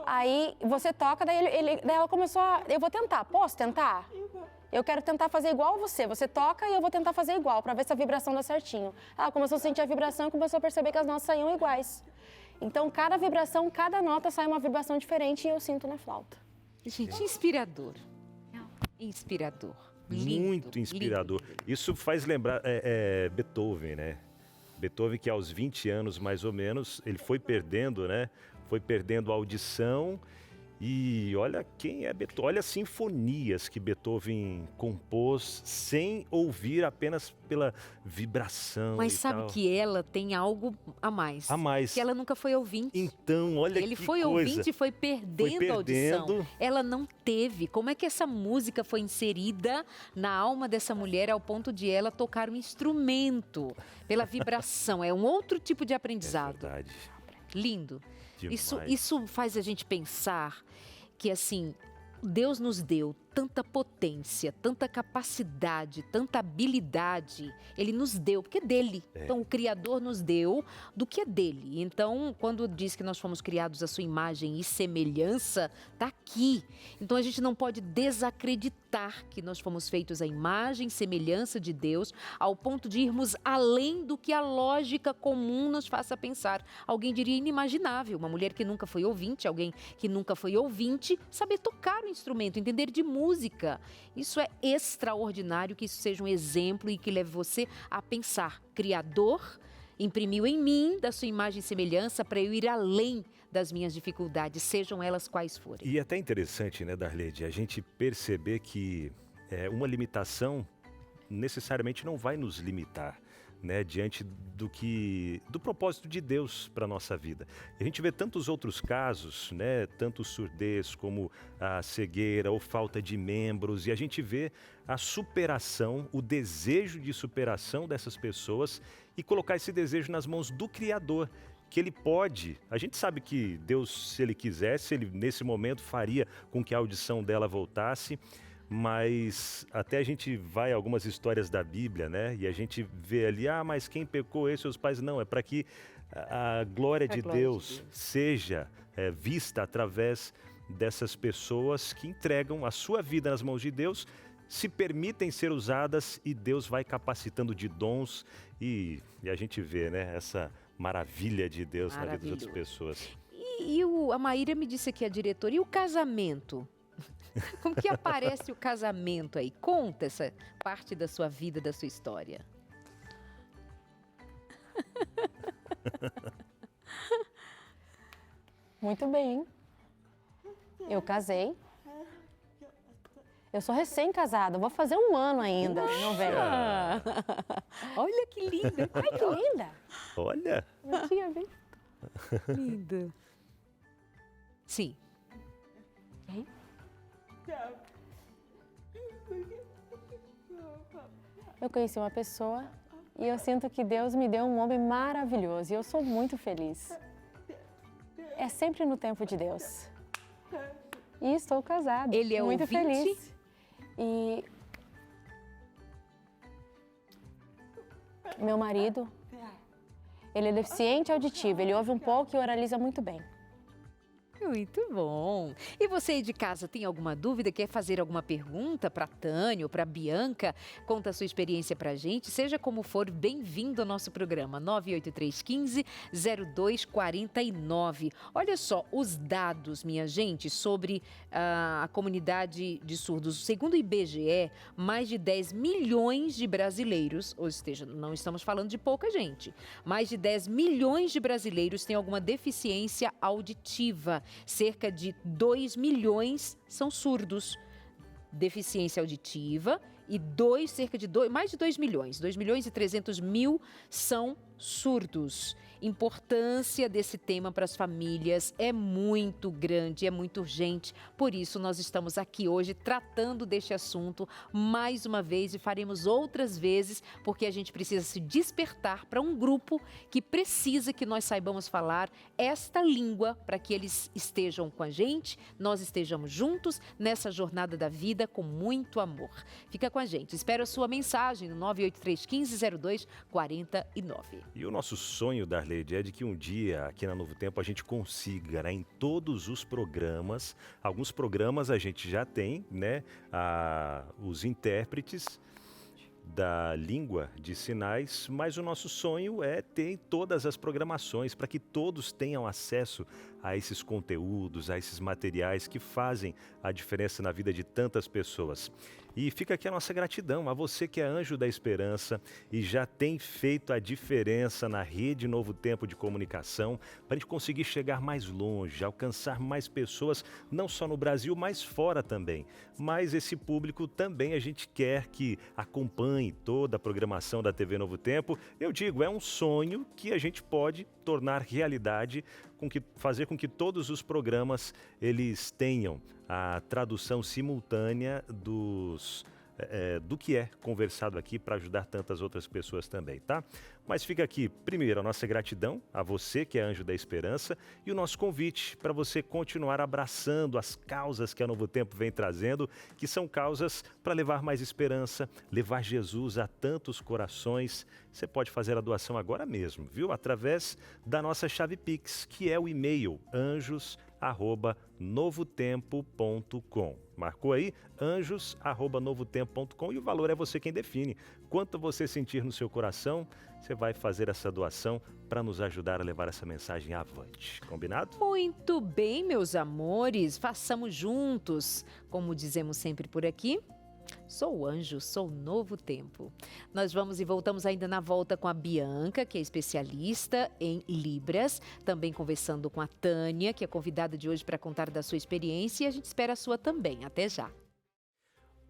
Aí você toca, daí ela começou a... Eu vou tentar, posso tentar? Eu quero tentar fazer igual a você. Você toca e eu vou tentar fazer igual, para ver se a vibração dá certinho. Ela começou a sentir a vibração e começou a perceber que as notas saíam iguais. Então, cada vibração, cada nota sai uma vibração diferente e eu sinto na flauta. Gente, inspirador. Inspirador. Lindo, muito inspirador. Lindo. Isso faz lembrar Beethoven, né? Beethoven, que aos 20 anos, mais ou menos, ele foi perdendo, né? Foi perdendo a audição. E olha quem é Beethoven, olha as sinfonias que Beethoven compôs sem ouvir, apenas pela vibração. Mas sabe que ela tem algo a mais. A mais. Que ela nunca foi ouvinte. Então, olha Ele que foi coisa. ouvinte e foi perdendo a audição. Ela não teve. Como é que essa música foi inserida na alma dessa mulher ao ponto de ela tocar um instrumento pela vibração? É um outro tipo de aprendizado. É verdade. Lindo. Demais. Isso faz a gente pensar que, assim, Deus nos deu tanta potência, tanta capacidade, tanta habilidade. Ele nos deu, porque é dele. Então, o Criador nos deu do que é dele. Então, quando diz que nós fomos criados à sua imagem e semelhança, está aqui. Então, a gente não pode desacreditar que nós fomos feitos à imagem e semelhança de Deus, ao ponto de irmos além do que a lógica comum nos faça pensar. Alguém diria inimaginável, uma mulher que nunca foi ouvinte, alguém que nunca foi ouvinte, saber tocar o instrumento, entender de música. Isso é extraordinário, que isso seja um exemplo e que leve você a pensar. Criador imprimiu em mim da sua imagem e semelhança para eu ir além das minhas dificuldades, sejam elas quais forem. E é até interessante, né, Darlede, a gente perceber que uma limitação necessariamente não vai nos limitar, né, diante do propósito de Deus para a nossa vida. A gente vê tantos outros casos, né, tanto surdez como a cegueira ou falta de membros, e a gente vê a superação, o desejo de superação dessas pessoas e colocar esse desejo nas mãos do Criador, que ele pode. A gente sabe que Deus, se ele quisesse, ele nesse momento faria com que a audição dela voltasse, mas até a gente vai a algumas histórias da Bíblia, né? E a gente vê ali, mas quem pecou, esses seus pais? Não, é para que a glória de Deus seja vista através dessas pessoas que entregam a sua vida nas mãos de Deus, se permitem ser usadas e Deus vai capacitando de dons e a gente vê, né, essa maravilha de Deus na vida das outras pessoas. E a Maíra me disse aqui, a diretora, e o casamento? Como que aparece o casamento aí? Conta essa parte da sua vida, da sua história. Muito bem. Eu casei. Eu sou recém-casada, vou fazer 1 ano ainda em novembro. Olha que linda. Ai, que linda. Olha. Não tinha visto. Linda. Sim. Eu conheci uma pessoa e eu sinto que Deus me deu um homem maravilhoso e eu sou muito feliz. É sempre no tempo de Deus. E estou casada. Ele é muito ouvinte? feliz. E meu marido, ele é deficiente auditivo, ele ouve um pouco e oraliza muito bem. Muito bom. E você aí de casa tem alguma dúvida, quer fazer alguma pergunta para a Tânia ou para a Bianca? Conta a sua experiência para a gente. Seja como for, bem-vindo ao nosso programa 98315-0249. Olha só os dados, minha gente, sobre a comunidade de surdos. Segundo o IBGE, mais de 10 milhões de brasileiros, ou seja, não estamos falando de pouca gente, mais de 10 milhões de brasileiros têm alguma deficiência auditiva. Cerca de 2 milhões são surdos. Deficiência auditiva e mais de 2 milhões, 2 milhões e 300 mil são surdos. Importância desse tema para as famílias é muito grande, é muito urgente. Por isso, nós estamos aqui hoje tratando deste assunto mais uma vez e faremos outras vezes, porque a gente precisa se despertar para um grupo que precisa que nós saibamos falar esta língua para que eles estejam com a gente, nós estejamos juntos nessa jornada da vida com muito amor. Fica com a gente. Espero a sua mensagem no 98315-0249. E o nosso sonho, Darley, é de que um dia aqui na Novo Tempo a gente consiga, né, em todos os programas, alguns programas a gente já tem, né, os intérpretes da língua de sinais, mas o nosso sonho é ter todas as programações para que todos tenham acesso a esses conteúdos, a esses materiais que fazem a diferença na vida de tantas pessoas. E fica aqui a nossa gratidão a você que é anjo da esperança e já tem feito a diferença na rede Novo Tempo de Comunicação para a gente conseguir chegar mais longe, alcançar mais pessoas, não só no Brasil, mas fora também. Mas esse público também a gente quer que acompanhe toda a programação da TV Novo Tempo. Eu digo, é um sonho que a gente pode tornar realidade, fazer com que todos os programas eles tenham a tradução simultânea do que é conversado aqui para ajudar tantas outras pessoas também, tá? Mas fica aqui, primeiro, a nossa gratidão a você que é anjo da esperança e o nosso convite para você continuar abraçando as causas que a Novo Tempo vem trazendo, que são causas para levar mais esperança, levar Jesus a tantos corações. Você pode fazer a doação agora mesmo, viu? Através da nossa chave Pix, que é o e-mail anjos@novotempo.com. Marcou aí? anjos@novotempo.com e o valor é você quem define. Quanto você sentir no seu coração, você vai fazer essa doação para nos ajudar a levar essa mensagem avante. Combinado? Muito bem, meus amores. Façamos juntos. Como dizemos sempre por aqui, sou anjo, sou Novo Tempo. Nós vamos e voltamos ainda na volta com a Bianca, que é especialista em Libras, também conversando com a Tânia, que é convidada de hoje para contar da sua experiência, e a gente espera a sua também. Até já.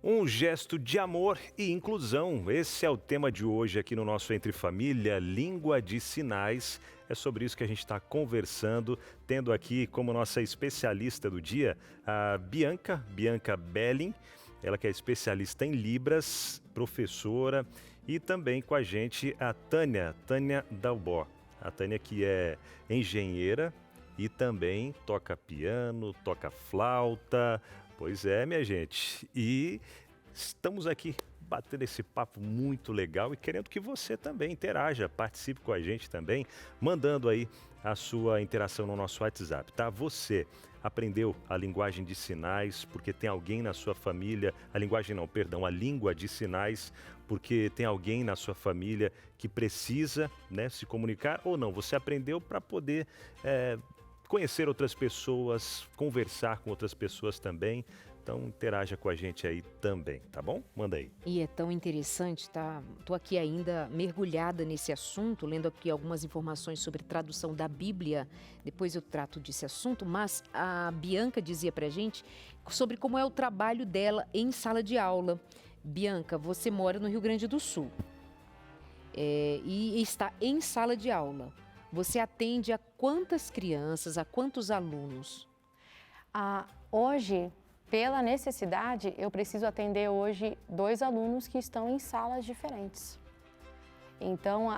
Um gesto de amor e inclusão. Esse é o tema de hoje aqui no nosso Entre Família, Língua de Sinais. É sobre isso que a gente está conversando, tendo aqui como nossa especialista do dia a Bianca Belling. Ela que é especialista em Libras, professora, e também com a gente a Tânia Dalbó. A Tânia que é engenheira e também toca piano, toca flauta. Pois é, minha gente. E estamos aqui batendo esse papo muito legal e querendo que você também interaja, participe com a gente também, mandando aí a sua interação no nosso WhatsApp, tá? Você aprendeu a linguagem de sinais porque tem alguém na sua família, a língua de sinais, porque tem alguém na sua família que precisa, né, se comunicar ou não? Você aprendeu para poder conhecer outras pessoas, conversar com outras pessoas também. Então, interaja com a gente aí também, tá bom? Manda aí. E é tão interessante, tá? Tô aqui ainda mergulhada nesse assunto, lendo aqui algumas informações sobre tradução da Bíblia. Depois eu trato desse assunto, mas a Bianca dizia pra gente sobre como é o trabalho dela em sala de aula. Bianca, você mora no Rio Grande do Sul e está em sala de aula. Você atende a quantas crianças, a quantos alunos? Hoje, pela necessidade, eu preciso atender hoje 2 alunos que estão em salas diferentes. Então,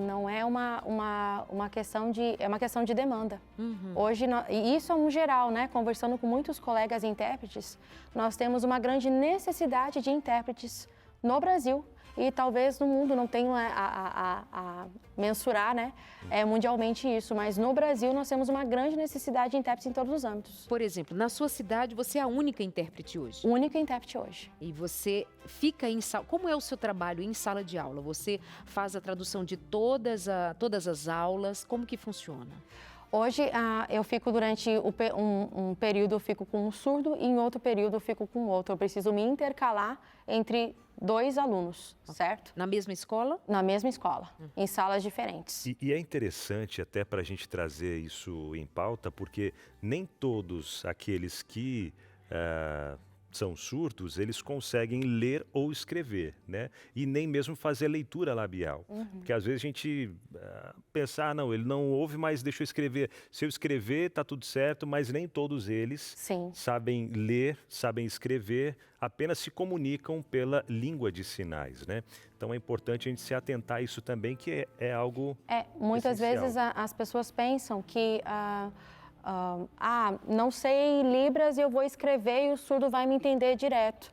não é uma questão de... É uma questão de demanda. Uhum. Hoje, e isso é um geral, né? Conversando com muitos colegas intérpretes, nós temos uma grande necessidade de intérpretes no Brasil e talvez no mundo não tenha a mensurar, né, mundialmente isso, mas no Brasil nós temos uma grande necessidade de intérpretes em todos os âmbitos. Por exemplo, na sua cidade você é a única intérprete hoje. Única intérprete hoje. E você fica em sala. Como é o seu trabalho em sala de aula? Você faz a tradução de todas as aulas? Como que funciona? Hoje, eu fico durante um período eu fico com um surdo e em outro período eu fico com outro. Eu preciso me intercalar entre 2 alunos, certo? Na mesma escola? Na mesma escola, em salas diferentes. E é interessante até para a gente trazer isso em pauta, porque nem todos aqueles que são surdos, eles conseguem ler ou escrever, né? E nem mesmo fazer leitura labial. Porque às vezes a gente pensa, não, ele não ouve, mas deixa eu escrever. Se eu escrever, tá tudo certo, mas nem todos eles sabem ler, sabem escrever, apenas se comunicam pela língua de sinais, né? Então é importante a gente se atentar a isso também, que é algo muitas essencial. vezes as pessoas pensam que... não sei Libras e eu vou escrever e o surdo vai me entender direto.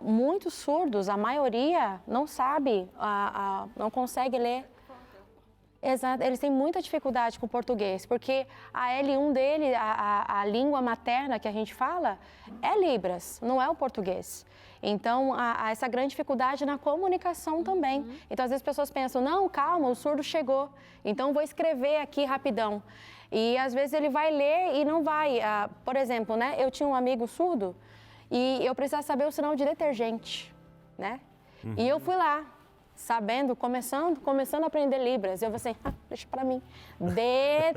Muitos surdos, a maioria, não sabe, não consegue ler. Exato, eles têm muita dificuldade com o português, porque a L1 dele, a língua materna que a gente fala, é Libras, não é o português. Então, há essa grande dificuldade na comunicação também. Então, às vezes as pessoas pensam, não, calma, o surdo chegou, então vou escrever aqui rapidão. E às vezes ele vai ler e não vai. Por exemplo, né, eu tinha um amigo surdo e eu precisava saber o sinal de detergente, né? E eu fui lá, sabendo, começando a aprender Libras. Eu falei assim, deixa pra mim.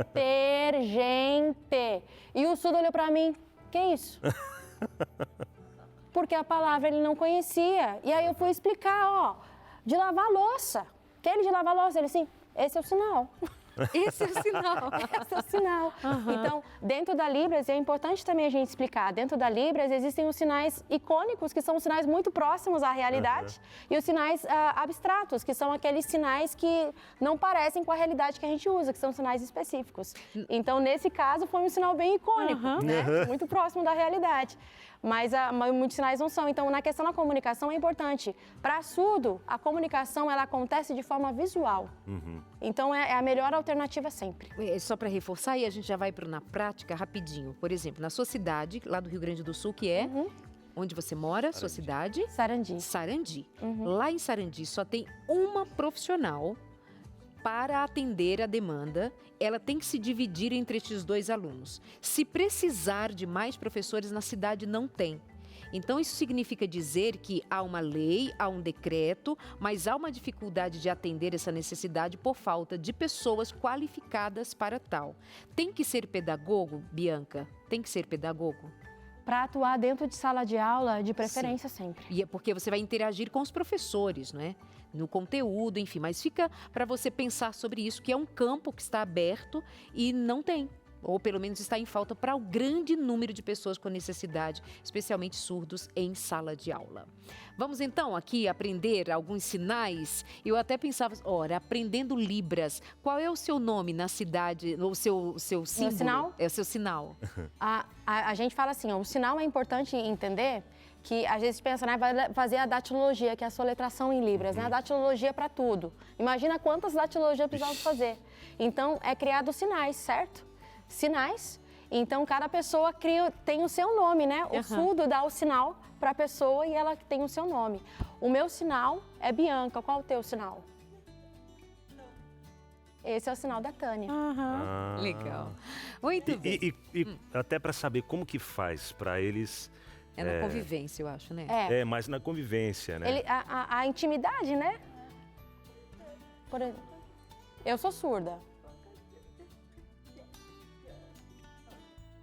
Detergente. E o surdo olhou pra mim, que isso? Porque a palavra ele não conhecia. E aí eu fui explicar, de lavar louça. Aquele de lavar louça, ele assim, esse é o sinal. Esse é o sinal. Esse é o sinal. Então, dentro da Libras, é importante também a gente explicar, dentro da Libras existem os sinais icônicos, que são os sinais muito próximos à realidade, e os sinais abstratos, que são aqueles sinais que não parecem com a realidade que a gente usa, que são sinais específicos. Então, nesse caso, foi um sinal bem icônico, né? Muito próximo da realidade. Mas muitos sinais não são. Então, na questão da comunicação é importante. Para surdo, a comunicação ela acontece de forma visual. Então, é a melhor alternativa sempre. Só para reforçar, e a gente já vai para na prática rapidinho. Por exemplo, na sua cidade, lá do Rio Grande do Sul, que é onde você mora, sua cidade? Sarandi. Sarandi. Lá em Sarandi só tem uma profissional para atender a demanda. Ela tem que se dividir entre estes 2 alunos. Se precisar de mais professores na cidade, não tem. Então, isso significa dizer que há uma lei, há um decreto, mas há uma dificuldade de atender essa necessidade por falta de pessoas qualificadas para tal. Tem que ser pedagogo, Bianca? Tem que ser pedagogo? Para atuar dentro de sala de aula, de preferência sempre. E é porque você vai interagir com os professores, não é? No conteúdo, enfim. Mas fica para você pensar sobre isso, que é um campo que está aberto e não tem. Ou pelo menos está em falta para o grande número de pessoas com necessidade, especialmente surdos, em sala de aula. Vamos então aqui aprender alguns sinais. Eu até pensava, aprendendo Libras. Qual é o seu nome na cidade, o seu símbolo? Meu sinal? É o seu sinal. A gente fala assim, o sinal é importante entender que a gente pensa, né, vai fazer a datilologia, que é a soletração em Libras, né? A datilologia para tudo. Imagina quantas datilologias precisamos fazer. Então, é criado sinais, certo? Sinais. Então, cada pessoa tem o seu nome, né? O surdo dá o sinal para a pessoa e ela tem o seu nome. O meu sinal é Bianca. Qual é o teu sinal? Esse é o sinal da Tânia. Legal. Muito bem. E até para saber como que faz para eles... É na convivência, eu acho, né? É, mais na convivência, né? A intimidade, né? Por exemplo, eu sou surda.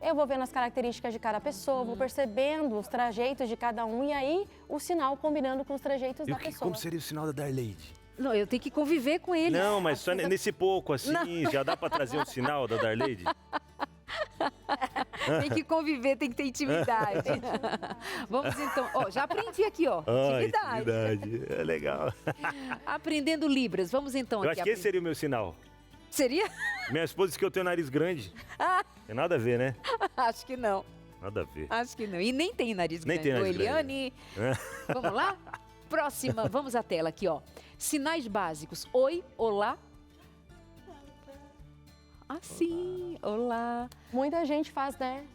Eu vou vendo as características de cada pessoa, vou percebendo os trajeitos de cada um e aí o sinal combinando com os trajeitos da pessoa. Como seria o sinal da Darleide? Não, eu tenho que conviver com ele. Não, mas só nesse pouco assim, já dá para trazer um sinal da Darleide? Tem que conviver, tem que ter intimidade. Vamos então, já aprendi aqui, intimidade. É legal. Aprendendo Libras, vamos então Eu aqui. acho que esse seria o meu sinal. Seria? Minha esposa disse que eu tenho nariz grande. Tem nada a ver, né? Acho que não. Nada a ver. Acho que não. E nem tem nariz grande. Nem tem nariz Eliane, vamos lá? Próxima, vamos à tela aqui, ó. Sinais básicos. Oi, olá. Assim, olá. Muita gente faz, né?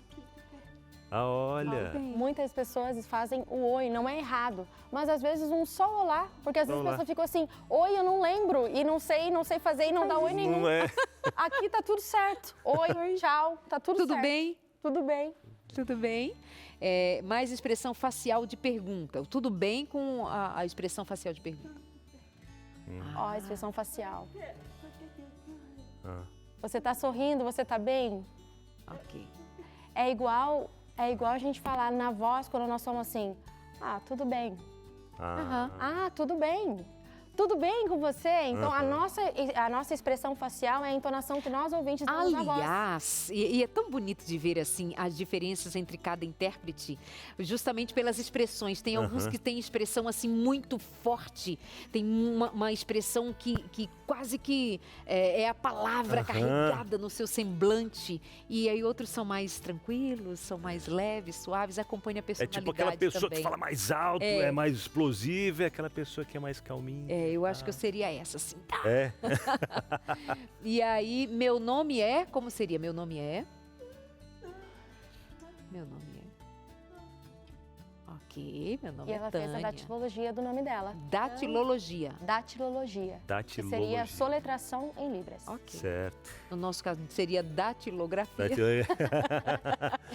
Ah, olha. Muitas pessoas fazem o oi, não é errado. Mas às vezes um só olá, porque às vezes a Olá. pessoa fica assim, oi, eu não lembro, e não sei fazer e não dá oi nenhum. Não é? Aqui tá tudo certo. Oi, tchau, tá tudo Tudo certo. bem? Tudo bem. Tudo bem? Mais expressão facial de pergunta. Tudo bem com a expressão facial de pergunta? Ó, expressão facial. Ah. Você tá sorrindo, você tá bem? Ok. É igual a gente falar na voz quando nós somos assim, tudo bem. Tudo bem. Tudo bem com você? Então, a nossa expressão facial é a entonação que nós ouvintes damos na voz. Aliás, e é tão bonito de ver assim as diferenças entre cada intérprete, justamente pelas expressões. Tem alguns que têm expressão assim muito forte, tem uma expressão que quase que é a palavra carregada no seu semblante. E aí outros são mais tranquilos, são mais leves, suaves, acompanha a É personalidade tipo aquela pessoa também. que fala mais alto, é mais explosiva, é aquela pessoa que é mais calminha. Eu acho que eu seria essa, assim. É. E aí, meu nome é... Como seria? Meu nome é... Meu nome é... Ok, meu nome E é ela Tânia. fez a datilologia do nome dela. Datilologia. Datilologia. Que seria Datilologia. soletração em libras. Ok. Certo. No nosso caso, seria datilografia.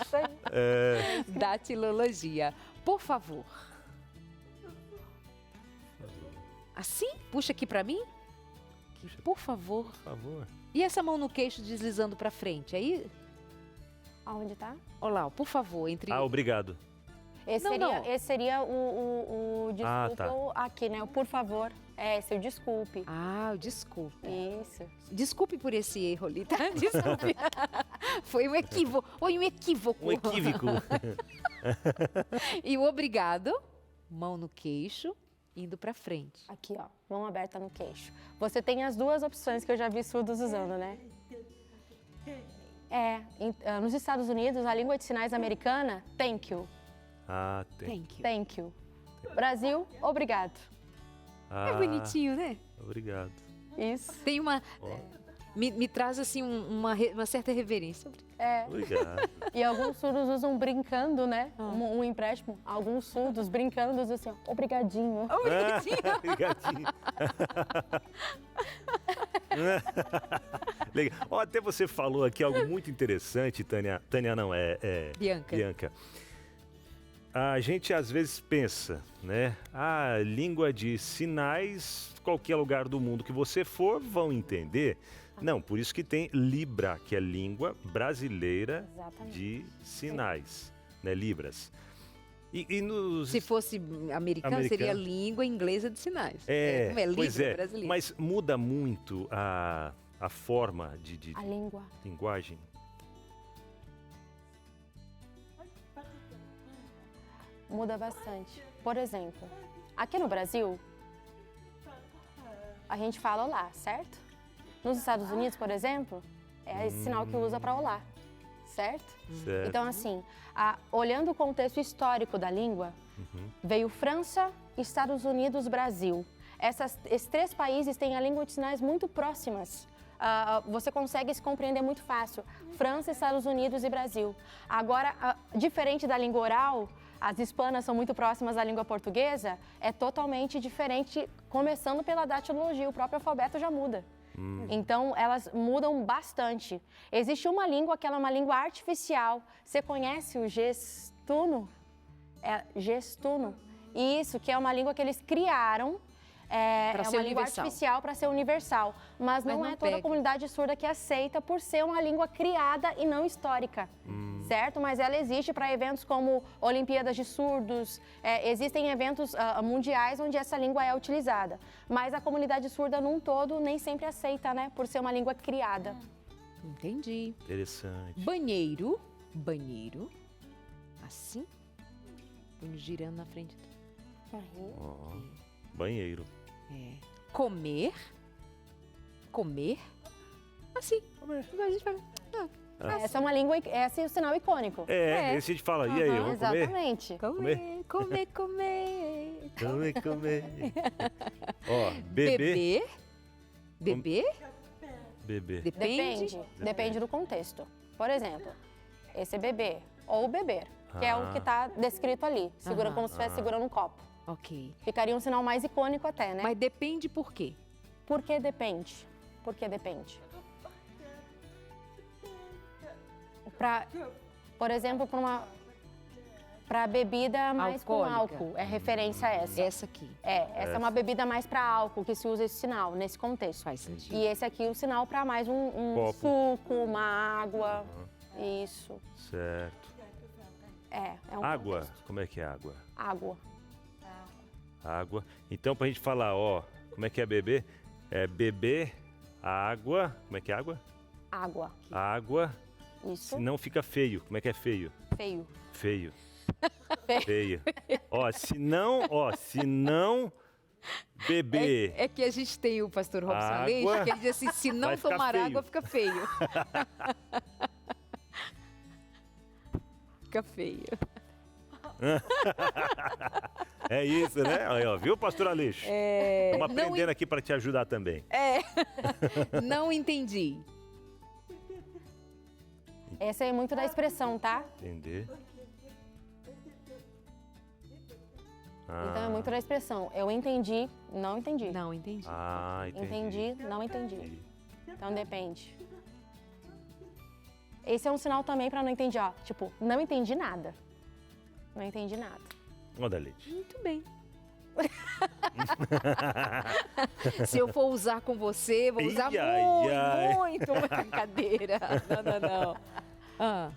Isso aí. Datilologia. Por favor. Assim? Puxa aqui pra mim. Aqui, por favor. Por favor. E essa mão no queixo deslizando pra frente? Aí, Aonde tá? olha lá, por favor, entre... Obrigado. Esse seria o desculpa tá. aqui, né? O por favor. Esse é o desculpe. Desculpe. Isso. Desculpe por esse erro ali, tá? Desculpe. Foi um equívoco. Foi um equívoco. Um equívoco. E o obrigado, mão no queixo, indo pra frente. Aqui, ó. Mão aberta no queixo. Você tem as duas opções que eu já vi surdos usando, né? Nos Estados Unidos, a língua de sinais americana, thank you. Thank you. Thank you. Brasil, obrigado. É bonitinho, né? Obrigado. Isso. Tem uma... Me traz, assim, uma certa reverência. Obrigado. E alguns surdos usam brincando, né? Um empréstimo. Alguns surdos brincando usam assim, ó, obrigadinho. Obrigadinho. Legal. Até você falou aqui algo muito interessante, Tânia. Tânia não, Bianca. A gente às vezes pensa, né? A língua de sinais, qualquer lugar do mundo que você for, vão entender. Não, por isso que tem Libra, que é língua brasileira de sinais, né? Libras. E nos... Se fosse americano, seria língua inglesa de sinais. Pois Libra brasileira. Mas muda muito a forma de A língua. linguagem. Muda bastante. Por exemplo, aqui no Brasil, a gente fala olá, certo? Nos Estados Unidos, por exemplo, é esse sinal que usa para olá, certo? Certo. Então, assim, olhando o contexto histórico da língua, veio França, Estados Unidos, Brasil. Esses três países têm a língua de sinais muito próximas. Você consegue se compreender muito fácil. França, Estados Unidos e Brasil. Agora, diferente da língua oral, as hispanas são muito próximas da língua portuguesa, é totalmente diferente, começando pela datilologia, o próprio alfabeto já muda. Então, elas mudam bastante. Existe uma língua que ela é uma língua artificial. Você conhece o gestuno? Gestuno. Isso, que é uma língua que eles criaram. É uma língua artificial para ser universal. Mas não é toda a comunidade surda que aceita por ser uma língua criada e não histórica. Certo? Mas ela existe para eventos como Olimpíadas de Surdos, existem eventos mundiais onde essa língua é utilizada. Mas a comunidade surda num todo nem sempre aceita, né? Por ser uma língua criada. Entendi. Interessante. Banheiro. Assim. Punho girando na frente. Banheiro. Comer. Assim. A gente vai... Essa é uma língua, esse é o sinal icônico. Esse a gente fala, e aí, vamos comer? Exatamente. Comer. Comer. Ó, bebê. Bebê? Bebê. Depende do contexto. Por exemplo, esse bebê ou beber, que é o que está descrito ali, como se estivesse segurando um copo. Ok. Ficaria um sinal mais icônico até, né? Mas depende por quê? Por que depende? Por que depende? Por exemplo, para bebida mais com Alcoólica. álcool, é referência a essa. Essa aqui. Essa é uma bebida mais para álcool, que se usa esse sinal, nesse contexto. Faz sentido. E esse aqui é o sinal para mais um Copo. suco, uma água. Isso. Certo. É um Água. contexto. Como é que é água? Água. Água. Então, pra gente falar, ó, como é que é beber? É beber água. Como é que é água? Água. Água. Isso. Senão fica feio. Como é que é feio? Feio. Feio. Feio. Ó, se não beber. É que a gente tem o pastor Robson Água. Leite, que ele diz assim, se não Vai ficar tomar feio. água, fica feio. Fica feio. É isso, né? Aí, ó, viu, pastor Aleixo? Estamos não aprendendo aqui para te ajudar também. Não entendi. Essa é muito da expressão, tá? Entender. Então é muito da expressão. Eu entendi, não entendi. Não entendi. Entendi. Não entendi. Então depende. Esse é um sinal também para não entender, ó. Tipo, não entendi nada. Não entendi nada. Manda leite. Muito bem. Se eu for usar com você, vou usar muito. Brincadeira. Não. Ah.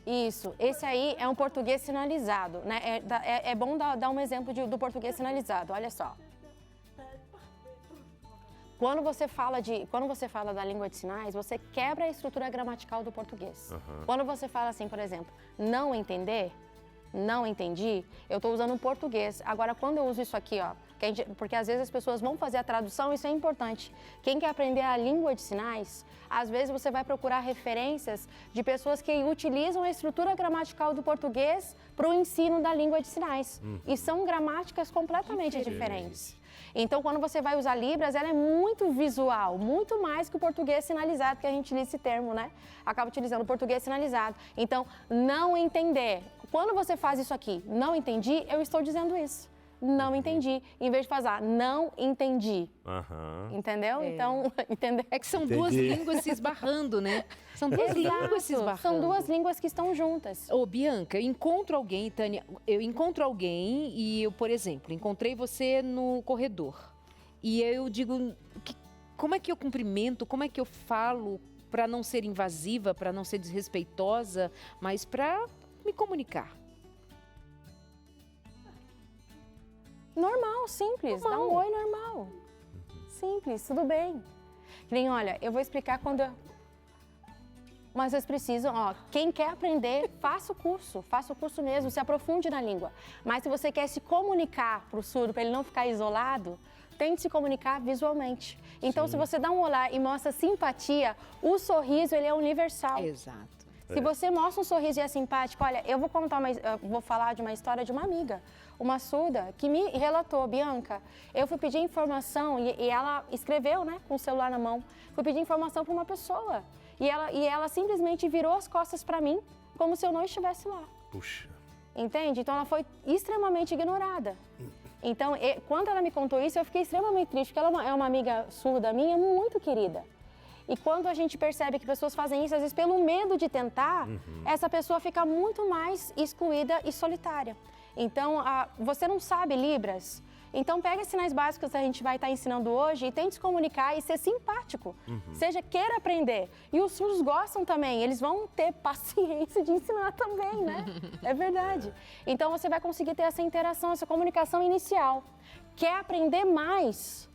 Isso. Esse aí é um português sinalizado, né? É bom dar um exemplo do português sinalizado. Olha só. Quando você fala da língua de sinais, você quebra a estrutura gramatical do português. Quando você fala assim, por exemplo, não entender, não entendi, eu estou usando um português. Agora, quando eu uso isso aqui, ó, porque às vezes as pessoas vão fazer a tradução, isso é importante. Quem quer aprender a língua de sinais, às vezes você vai procurar referências de pessoas que utilizam a estrutura gramatical do português para o ensino da língua de sinais. E são gramáticas completamente diferentes. Então, quando você vai usar Libras, ela é muito visual, muito mais que o português sinalizado, que a gente utiliza esse termo, né? Acaba utilizando o português sinalizado. Então, não entender. Quando você faz isso aqui, não entendi, eu estou dizendo isso. Não entendi. Em vez de fazer, não entendi. Entendeu? Então, entendeu? É que são duas línguas se esbarrando, né? São duas línguas se esbarrando. São duas línguas que estão juntas. Ô, Bianca, eu encontro alguém, Tânia, e eu, por exemplo, encontrei você no corredor. E eu digo, como é que eu cumprimento, como é que eu falo para não ser invasiva, para não ser desrespeitosa, mas para me comunicar? Normal, simples. Dá um oi normal. Simples, tudo bem. Nem, olha, eu vou explicar quando... Mas vocês precisam, ó, quem quer aprender, faça o curso mesmo, se aprofunde na língua. Mas se você quer se comunicar para o surdo, para ele não ficar isolado, tente se comunicar visualmente. Então, se você dá um olhar e mostra simpatia, o sorriso, ele é universal. Exato. Se você mostra um sorriso e é simpático, olha, eu vou falar de uma história de uma amiga, uma surda, que me relatou, Bianca, eu fui pedir informação e ela escreveu, né, com o celular na mão, fui pedir informação para uma pessoa e ela simplesmente virou as costas para mim, como se eu não estivesse lá. Puxa. Entende? Então ela foi extremamente ignorada. Então, quando ela me contou isso, eu fiquei extremamente triste, porque ela é uma amiga surda minha, muito querida. E quando a gente percebe que pessoas fazem isso, às vezes pelo medo de tentar, essa pessoa fica muito mais excluída e solitária. Então, você não sabe Libras? Então, pega os sinais básicos que a gente vai estar ensinando hoje e tente se comunicar e ser simpático. Queira aprender. E os surdos gostam também, eles vão ter paciência de ensinar também, né? É verdade. Então, você vai conseguir ter essa interação, essa comunicação inicial. Quer aprender mais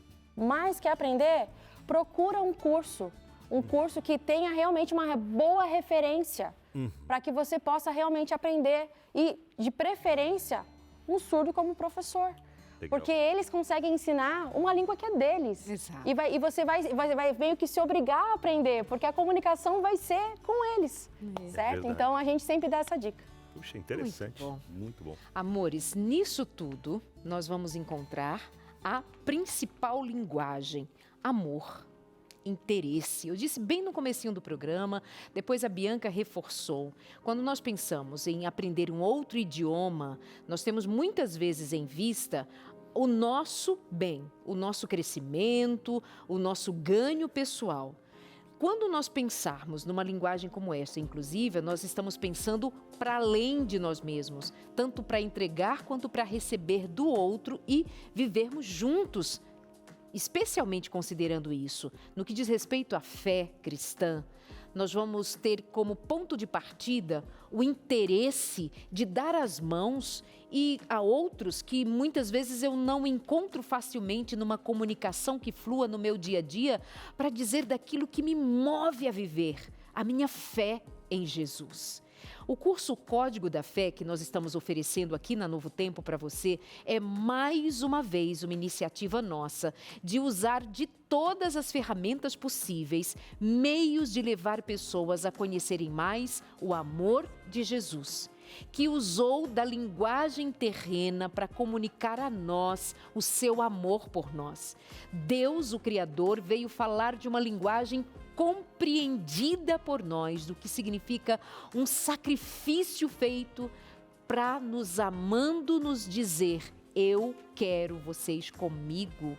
que aprender? Procura um curso que tenha realmente uma boa referência para que você possa realmente aprender e, de preferência, um surdo como professor. Legal. Porque eles conseguem ensinar uma língua que é deles. Exato. E você vai meio que se obrigar a aprender, porque a comunicação vai ser com eles, certo? Então, a gente sempre dá essa dica. Puxa, interessante. Muito bom. Amores, nisso tudo, nós vamos encontrar a principal linguagem: amor, interesse. Eu disse bem no comecinho do programa, depois a Bianca reforçou. Quando nós pensamos em aprender um outro idioma, nós temos muitas vezes em vista o nosso bem, o nosso crescimento, o nosso ganho pessoal. Quando nós pensarmos numa linguagem como essa, inclusive, nós estamos pensando para além de nós mesmos, tanto para entregar quanto para receber do outro e vivermos juntos, especialmente considerando isso. No que diz respeito à fé cristã, nós vamos ter como ponto de partida o interesse de dar as mãos e a outros que muitas vezes eu não encontro facilmente numa comunicação que flua no meu dia a dia, para dizer daquilo que me move a viver, a minha fé em Jesus. O curso Código da Fé que nós estamos oferecendo aqui na Novo Tempo para você é mais uma vez uma iniciativa nossa de usar de todas as ferramentas possíveis, meios de levar pessoas a conhecerem mais o amor de Jesus, que usou da linguagem terrena para comunicar a nós o seu amor por nós. Deus, o Criador, veio falar de uma linguagem compreendida por nós, do que significa um sacrifício feito para nos amando nos dizer: eu quero vocês comigo.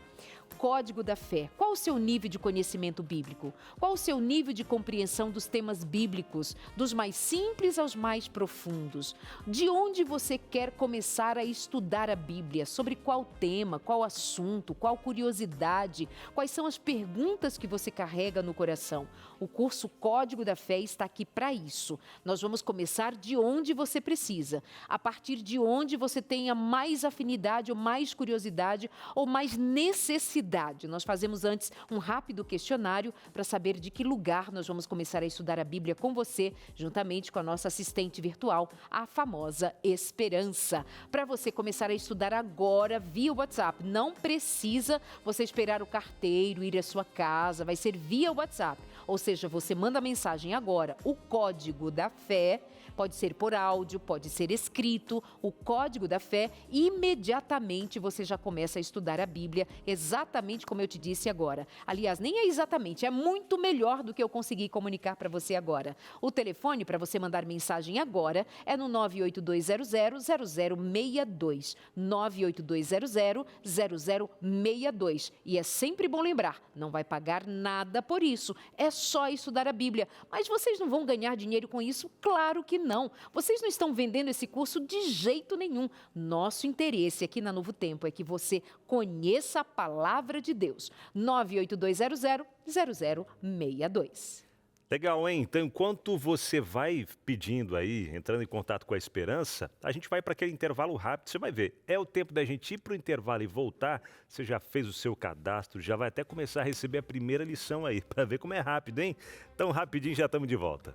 Código da Fé. Qual o seu nível de conhecimento bíblico? Qual o seu nível de compreensão dos temas bíblicos, dos mais simples aos mais profundos? De onde você quer começar a estudar a Bíblia? Sobre qual tema, qual assunto, qual curiosidade? Quais são as perguntas que você carrega no coração? O curso Código da Fé está aqui para isso. Nós vamos começar de onde você precisa, a partir de onde você tenha mais afinidade ou mais curiosidade ou mais necessidade. Nós fazemos antes um rápido questionário para saber de que lugar nós vamos começar a estudar a Bíblia com você, juntamente com a nossa assistente virtual, a famosa Esperança. Para você começar a estudar agora via WhatsApp, não precisa você esperar o carteiro ir à sua casa, vai ser via WhatsApp. Ou seja, você manda mensagem agora, o Código da Fé, pode ser por áudio, pode ser escrito, o Código da Fé, e imediatamente você já começa a estudar a Bíblia, exatamente como eu te disse agora. Aliás, nem é exatamente, é muito melhor do que eu consegui comunicar para você agora. O telefone para você mandar mensagem agora é no 982000062, 982000062. E é sempre bom lembrar, não vai pagar nada por isso, é só estudar a Bíblia. Mas vocês não vão ganhar dinheiro com isso? Claro que não. Vocês não estão vendendo esse curso de jeito nenhum. Nosso interesse aqui na Novo Tempo é que você conheça a palavra de Deus. 982000062. Legal, hein? Então, enquanto você vai pedindo aí, entrando em contato com a Esperança, a gente vai para aquele intervalo rápido. Você vai ver, é o tempo da gente ir para o intervalo e voltar. Você já fez o seu cadastro, já vai até começar a receber a primeira lição aí, para ver como é rápido, hein? Então, rapidinho, já estamos de volta.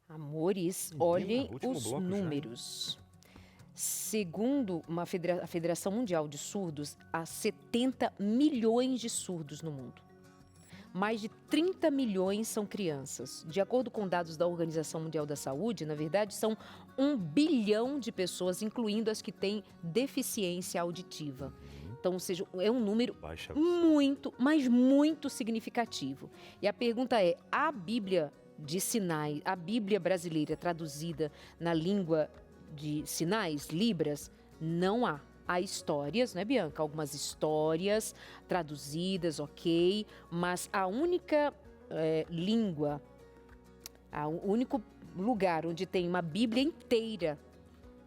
Amores, olhem os números. Segundo a Federação Mundial de Surdos, há 70 milhões de surdos no mundo. Mais de 30 milhões são crianças. De acordo com dados da Organização Mundial da Saúde, na verdade, são 1 bilhão de pessoas, incluindo as que têm deficiência auditiva. Então, ou seja, é um número muito, mas muito significativo. E a pergunta é, a Bíblia de sinais, a Bíblia brasileira traduzida na língua de sinais, Libras, não há. Há histórias, né, Bianca? Algumas histórias traduzidas, ok, mas a única língua, o único lugar onde tem uma Bíblia inteira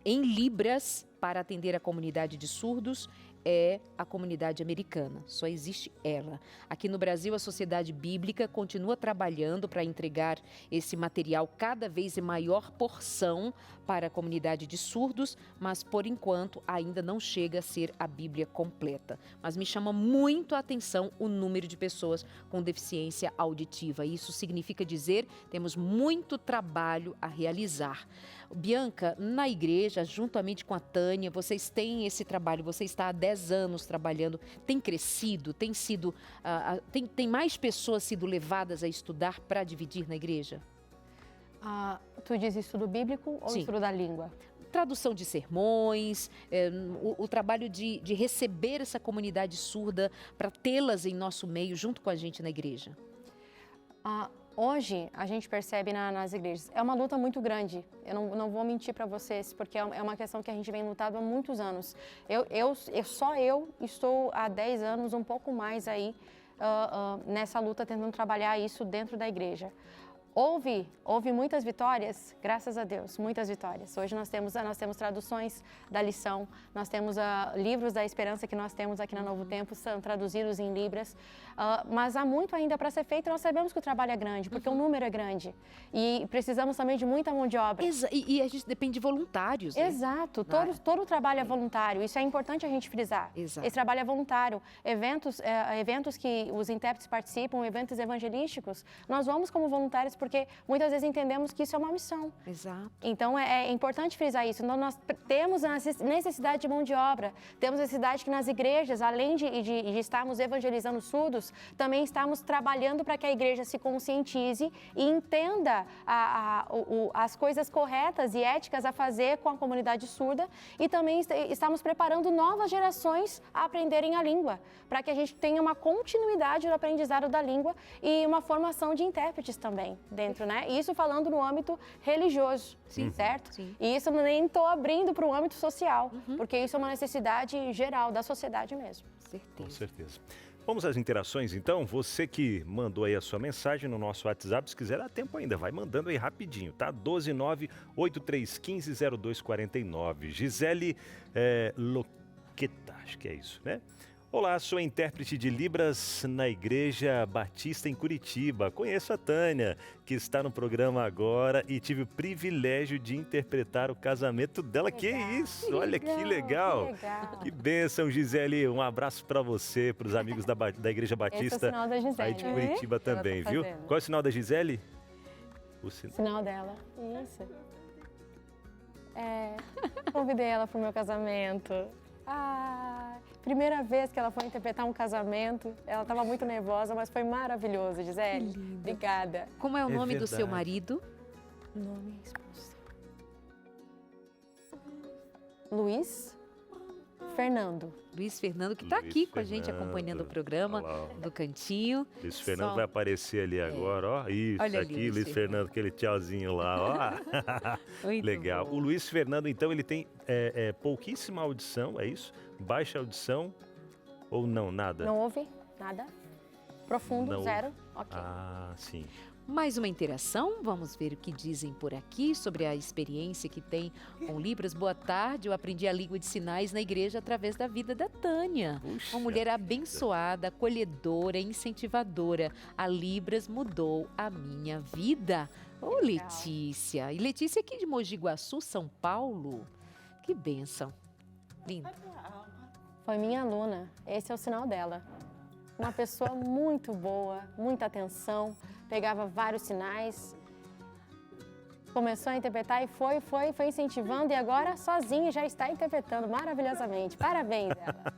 em Libras para atender a comunidade de surdos é a comunidade americana, só existe ela. Aqui no Brasil, a Sociedade Bíblica continua trabalhando para entregar esse material cada vez em maior porção para a comunidade de surdos, mas por enquanto ainda não chega a ser a Bíblia completa. Mas me chama muito a atenção o número de pessoas com deficiência auditiva. Isso significa dizer, temos muito trabalho a realizar. Bianca, na igreja, juntamente com a Tânia, vocês têm esse trabalho, você está há 10 anos trabalhando, tem crescido, tem mais pessoas sido levadas a estudar para dividir na igreja? Tu diz estudo bíblico ou Sim. estudo da língua? Tradução de sermões, o trabalho de receber essa comunidade surda para tê-las em nosso meio, junto com a gente na igreja. Hoje, a gente percebe nas igrejas, é uma luta muito grande. Eu não vou mentir para vocês, porque é uma questão que a gente vem lutando há muitos anos. Só eu estou há 10 anos, um pouco mais aí, nessa luta, tentando trabalhar isso dentro da igreja. Houve muitas vitórias, graças a Deus, muitas vitórias. Hoje nós temos traduções da lição, nós temos livros da esperança que nós temos aqui na Novo Tempo, são traduzidos em Libras, mas há muito ainda para ser feito. Nós sabemos que o trabalho é grande, porque o número é grande e precisamos também de muita mão de obra. E a gente depende de voluntários, né? Exato, todo o trabalho é voluntário, isso é importante a gente frisar. Exato. Esse trabalho é voluntário. Eventos que os intérpretes participam, eventos evangelísticos, nós vamos como voluntários porque muitas vezes entendemos que isso é uma missão. Exato. Então é importante frisar isso. Então, nós temos a necessidade de mão de obra, temos necessidade que nas igrejas, além de estarmos evangelizando surdos, também estamos trabalhando para que a igreja se conscientize e entenda as coisas corretas e éticas a fazer com a comunidade surda, e também estamos preparando novas gerações a aprenderem a língua, para que a gente tenha uma continuidade do aprendizado da língua e uma formação de intérpretes também dentro, né? Isso falando no âmbito religioso, certo? Sim. E isso nem estou abrindo para o âmbito social, porque isso é uma necessidade geral da sociedade mesmo. Com certeza. Vamos às interações, então. Você que mandou aí a sua mensagem no nosso WhatsApp, se quiser, dá tempo ainda, vai mandando aí rapidinho, tá? 129-8315-0249. Gisele Loqueta, acho que é isso, né? Olá, sou intérprete de Libras na Igreja Batista em Curitiba. Conheço a Tânia, que está no programa agora, e tive o privilégio de interpretar o casamento dela. Que isso! Olha que legal! Que bênção, Gisele. Um abraço para você, para os amigos da Igreja Batista. Esse é o sinal da Gisele, aí de Curitiba também, viu? fazendo. Qual é o sinal da Gisele? O Sinal dela. Isso. Convidei ela para o meu casamento. Primeira vez que ela foi interpretar um casamento, ela estava muito nervosa, mas foi maravilhoso, Gisele. Obrigada. Como é o nome do seu verdade. marido? Nome e esposa. Luiz Fernando. Luiz Fernando, que está Luiz aqui com a gente Fernando. acompanhando o programa Olha lá, ó. do Cantinho. Luiz Fernando Só- vai aparecer ali agora, ó. Isso, Olha ali, aqui, Luiz Luiz Fernando, aquele tchauzinho lá, ó. Muito Legal. bom. O Luiz Fernando, então, ele tem pouquíssima audição, é isso? Baixa audição ou não, nada? Não houve nada? Profundo, Não. zero? Ok. Ah, sim. Mais uma interação, vamos ver o que dizem por aqui sobre a experiência que tem com Libras. Boa tarde, eu aprendi a língua de sinais na igreja através da vida da Tânia. Puxa Uma mulher vida. abençoada, acolhedora, incentivadora. A Libras mudou a minha vida. Ô, Letícia. E Letícia aqui de Mogi Guaçu, São Paulo. Que bênção. Linda. Foi minha aluna. Esse é o sinal dela. Uma pessoa muito boa, muita atenção, pegava vários sinais. Começou a interpretar e foi incentivando, e agora sozinha já está interpretando maravilhosamente. Parabéns, ela.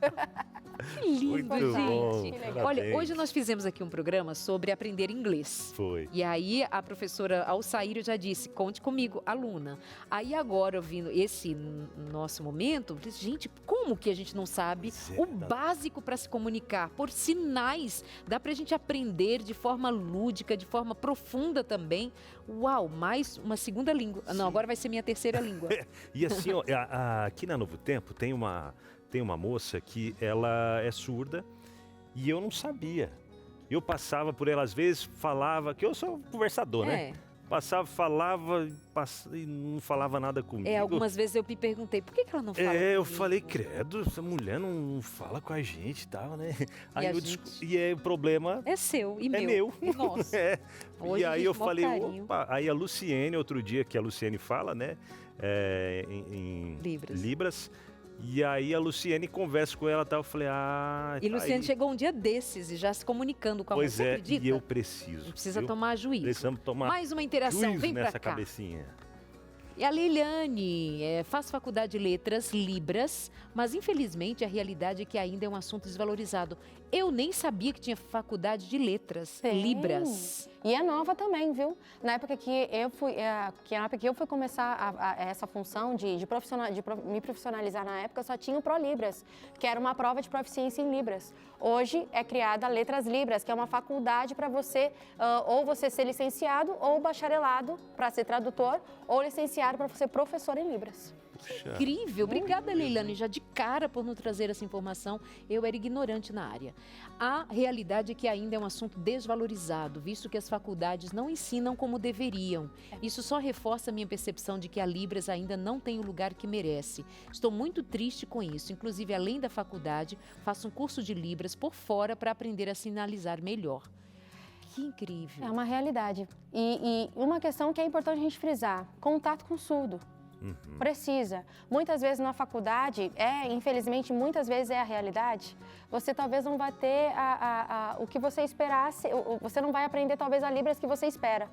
Que lindo, Muito bom. gente. Que legal. Olha, Parabéns. hoje nós fizemos aqui um programa sobre aprender inglês. Foi. E aí a professora, ao sair, eu já disse, conte comigo, aluna. Aí agora, ouvindo esse nosso momento, eu disse, gente, como que a gente não sabe Pois é, o básico para se comunicar? Por sinais, dá pra gente aprender de forma lúdica, de forma profunda também. Uau, mais uma segunda língua. Não, Sim. agora vai ser minha terceira língua. E assim, ó, aqui na Novo Tempo tem uma moça que ela é surda e eu não sabia. Eu passava por ela, às vezes falava, que eu sou conversador, né? Falava e não falava nada comigo. Algumas vezes eu me perguntei, por que ela não fala Eu comigo? falei, credo, essa mulher não fala com a gente e tal, né? Aí a eu gente? o problema É seu e é meu. meu. E nosso. É. Hoje E a aí gente eu mó falei, carinho. opa. Aí a Luciene, outro dia que a Luciene fala, né? Em Libras. E aí a Luciene conversa com ela e tal. Eu falei, E Luciane aí, chegou um dia desses e já se comunicando com a pois moça, é, acredita? e eu preciso. Precisa viu? tomar juízo. Precisamos tomar Mais uma interação, juízo vem pra nessa cá. cabecinha. E a Leiliane faz faculdade de letras, Libras, mas infelizmente a realidade é que ainda é um assunto desvalorizado. Eu nem sabia que tinha faculdade de letras, Tem. Libras. E é nova também, viu? Na época que eu fui, começar essa função de me profissionalizar na época, só tinha o ProLibras, que era uma prova de proficiência em Libras. Hoje é criada Letras Libras, que é uma faculdade para você, ou você ser licenciado ou bacharelado para ser tradutor, ou licenciado para ser professor em Libras. Puxa. Incrível. Obrigada, Leilane, já de cara por nos trazer essa informação. Eu era ignorante na área. A realidade é que ainda é um assunto desvalorizado, visto que as faculdades não ensinam como deveriam. Isso só reforça a minha percepção de que a Libras ainda não tem o lugar que merece. Estou muito triste com isso. Inclusive, além da faculdade, faço um curso de Libras por fora para aprender a sinalizar melhor. Que incrível. É uma realidade. E uma questão que é importante a gente frisar, contato com o surdo. Precisa. Muitas vezes na faculdade, infelizmente, muitas vezes é a realidade, você talvez não vai ter o que você esperasse, você não vai aprender talvez a Libras que você espera.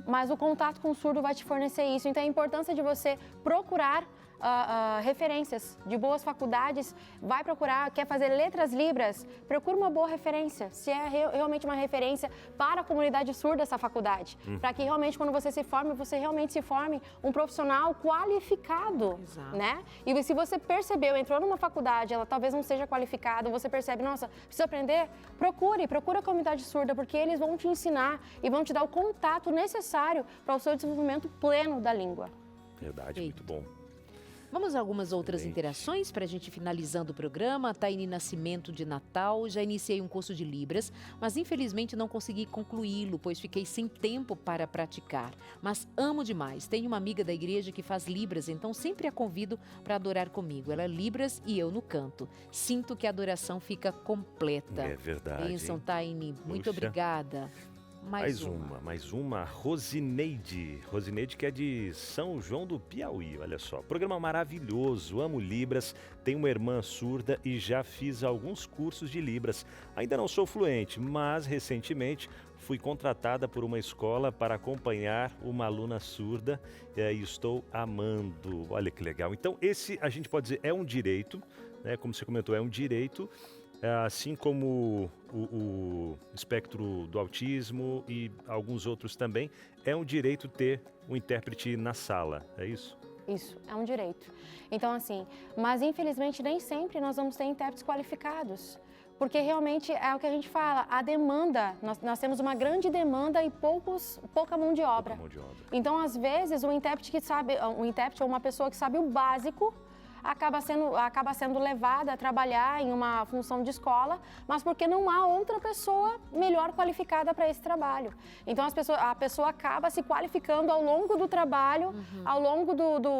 Mas o contato com o surdo vai te fornecer isso. Então a importância de você procurar referências de boas faculdades, vai procurar, quer fazer letras Libras, procura uma boa referência, se é realmente uma referência para a comunidade surda essa faculdade, para que realmente quando você se forme, você realmente se forme um profissional qualificado, né? E se você percebeu, entrou numa faculdade, ela talvez não seja qualificada, você percebe, nossa, preciso aprender, procura a comunidade surda, porque eles vão te ensinar e vão te dar o contato necessário para o seu desenvolvimento pleno da língua. Verdade, muito bom. Vamos a algumas outras interações para a gente finalizando o programa. Taine Nascimento de Natal. Já iniciei um curso de Libras, mas infelizmente não consegui concluí-lo, pois fiquei sem tempo para praticar. Mas amo demais. Tenho uma amiga da igreja que faz Libras, então sempre a convido para adorar comigo. Ela é Libras e eu no canto. Sinto que a adoração fica completa. É verdade. Bênção, Taine. Muito obrigada. Mais uma. Rosineide. Rosineide, que é de São João do Piauí, olha só. Programa maravilhoso, amo Libras, tenho uma irmã surda e já fiz alguns cursos de Libras. Ainda não sou fluente, mas recentemente fui contratada por uma escola para acompanhar uma aluna surda e estou amando. Olha que legal. Então esse, a gente pode dizer, é um direito, né? Como você comentou, é um direito. Assim como o espectro do autismo e alguns outros também, é um direito ter um intérprete na sala, é isso? Isso, é um direito. Então, assim, mas infelizmente nem sempre nós vamos ter intérpretes qualificados. Porque realmente é o que a gente fala, a demanda, nós temos uma grande demanda e pouca mão de obra. Então, às vezes, um intérprete ou uma pessoa que sabe o básico, acaba sendo levada a trabalhar em uma função de escola, mas porque não há outra pessoa melhor qualificada para esse trabalho. Então a pessoa acaba se qualificando ao longo do trabalho, ao longo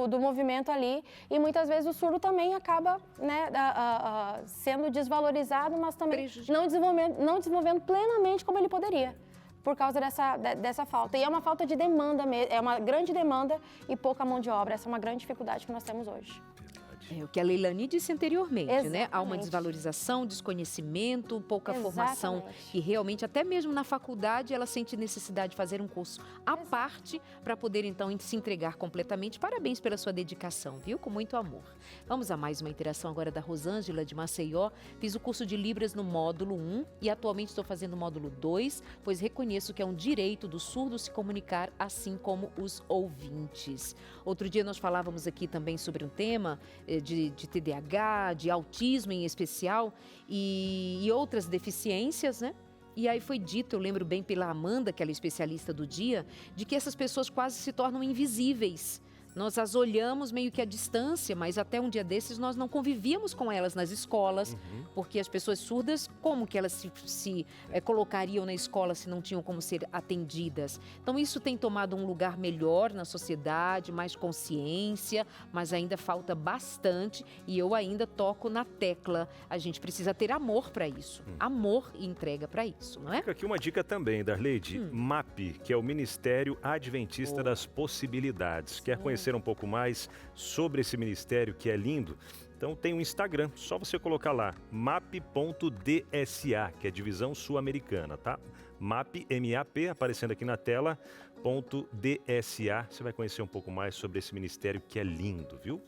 do movimento ali, e muitas vezes o surdo também acaba, né, sendo desvalorizado, mas também não desenvolvendo plenamente como ele poderia, por causa dessa falta. E é uma falta de demanda mesmo, é uma grande demanda e pouca mão de obra. Essa é uma grande dificuldade que nós temos hoje. É o que a Leilani disse anteriormente, Exatamente. né? Há uma desvalorização, desconhecimento, pouca formação, que realmente, até mesmo na faculdade, ela sente necessidade de fazer um curso à parte para poder, então, se entregar completamente. Parabéns pela sua dedicação, viu? Com muito amor. Vamos a mais uma interação agora da Rosângela, de Maceió. Fiz o curso de Libras no módulo 1 e atualmente estou fazendo o módulo 2, pois reconheço que é um direito do surdo se comunicar, assim como os ouvintes. Outro dia nós falávamos aqui também sobre um tema de TDAH, de autismo em especial e outras deficiências, né? E aí foi dito, eu lembro bem pela Amanda, que ela é especialista do dia, de que essas pessoas quase se tornam invisíveis. Nós as olhamos meio que à distância, mas até um dia desses nós não convivíamos com elas nas escolas, porque as pessoas surdas, como que elas se colocariam na escola se não tinham como ser atendidas? Então isso tem tomado um lugar melhor na sociedade, mais consciência, mas ainda falta bastante e eu ainda toco na tecla. A gente precisa ter amor para isso, amor e entrega para isso, não é? Fica aqui uma dica também, Darleide, MAP, que é o Ministério Adventista das Possibilidades. Quer conhecer um pouco mais sobre esse ministério que é lindo? Então tem um Instagram, só você colocar lá, map.dsa, que é Divisão Sul-Americana, tá? MAP, M-A-P, aparecendo aqui na tela, .dsa. Você vai conhecer um pouco mais sobre esse ministério que é lindo, viu?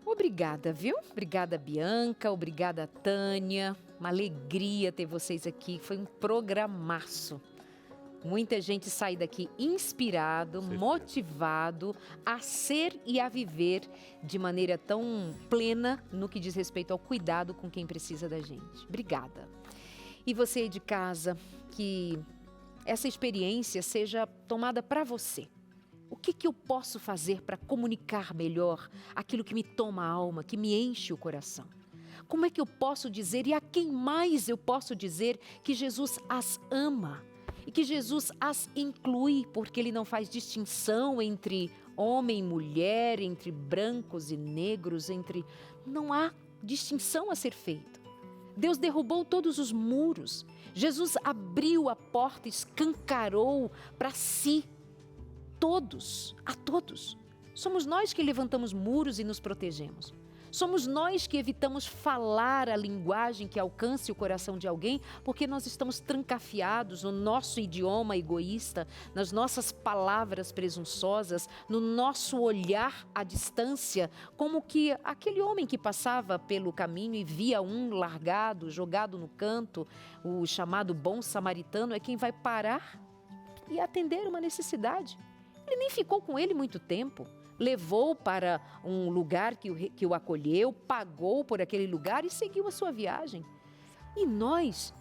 Obrigada, viu? Obrigada, Bianca. Obrigada, Tânia. Uma alegria ter vocês aqui. Foi um programaço. Muita gente sai daqui inspirado, motivado a ser e a viver de maneira tão plena no que diz respeito ao cuidado com quem precisa da gente. Obrigada. E você aí de casa, que essa experiência seja tomada para você. O que eu posso fazer para comunicar melhor aquilo que me toma a alma, que me enche o coração? Como é que eu posso dizer e a quem mais eu posso dizer que Jesus as ama? E que Jesus as inclui, porque Ele não faz distinção entre homem e mulher, entre brancos e negros, não há distinção a ser feita. Deus derrubou todos os muros. Jesus abriu a porta, escancarou para si a todos. Somos nós que levantamos muros e nos protegemos. Somos nós que evitamos falar a linguagem que alcance o coração de alguém, porque nós estamos trancafiados no nosso idioma egoísta, nas nossas palavras presunçosas, no nosso olhar à distância, como que aquele homem que passava pelo caminho e via um largado, jogado no canto, o chamado bom samaritano, é quem vai parar e atender uma necessidade. Ele nem ficou com ele muito tempo. Levou para um lugar que o acolheu, pagou por aquele lugar e seguiu a sua viagem. E nós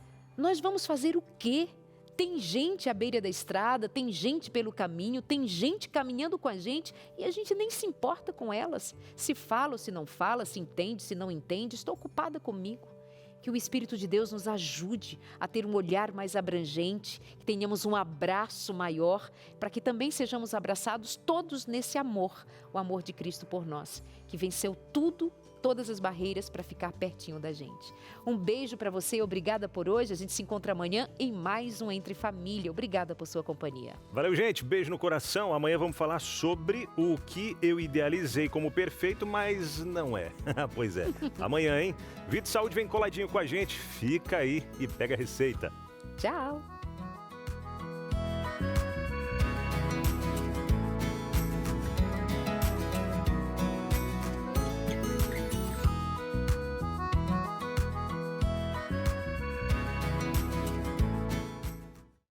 vamos fazer o quê? Tem gente à beira da estrada, tem gente pelo caminho, tem gente caminhando com a gente e a gente nem se importa com elas. Se fala ou se não fala, se entende, se não entende, estou ocupada comigo. Que o Espírito de Deus nos ajude a ter um olhar mais abrangente, que tenhamos um abraço maior, para que também sejamos abraçados todos nesse amor, o amor de Cristo por nós, que venceu tudo, todas as barreiras para ficar pertinho da gente. Um beijo para você e obrigada por hoje. A gente se encontra amanhã em mais um Entre Família. Obrigada por sua companhia. Valeu, gente. Beijo no coração. Amanhã vamos falar sobre o que eu idealizei como perfeito, mas não é. Pois é. Amanhã, hein? Vida e Saúde vem coladinho com a gente. Fica aí e pega a receita. Tchau.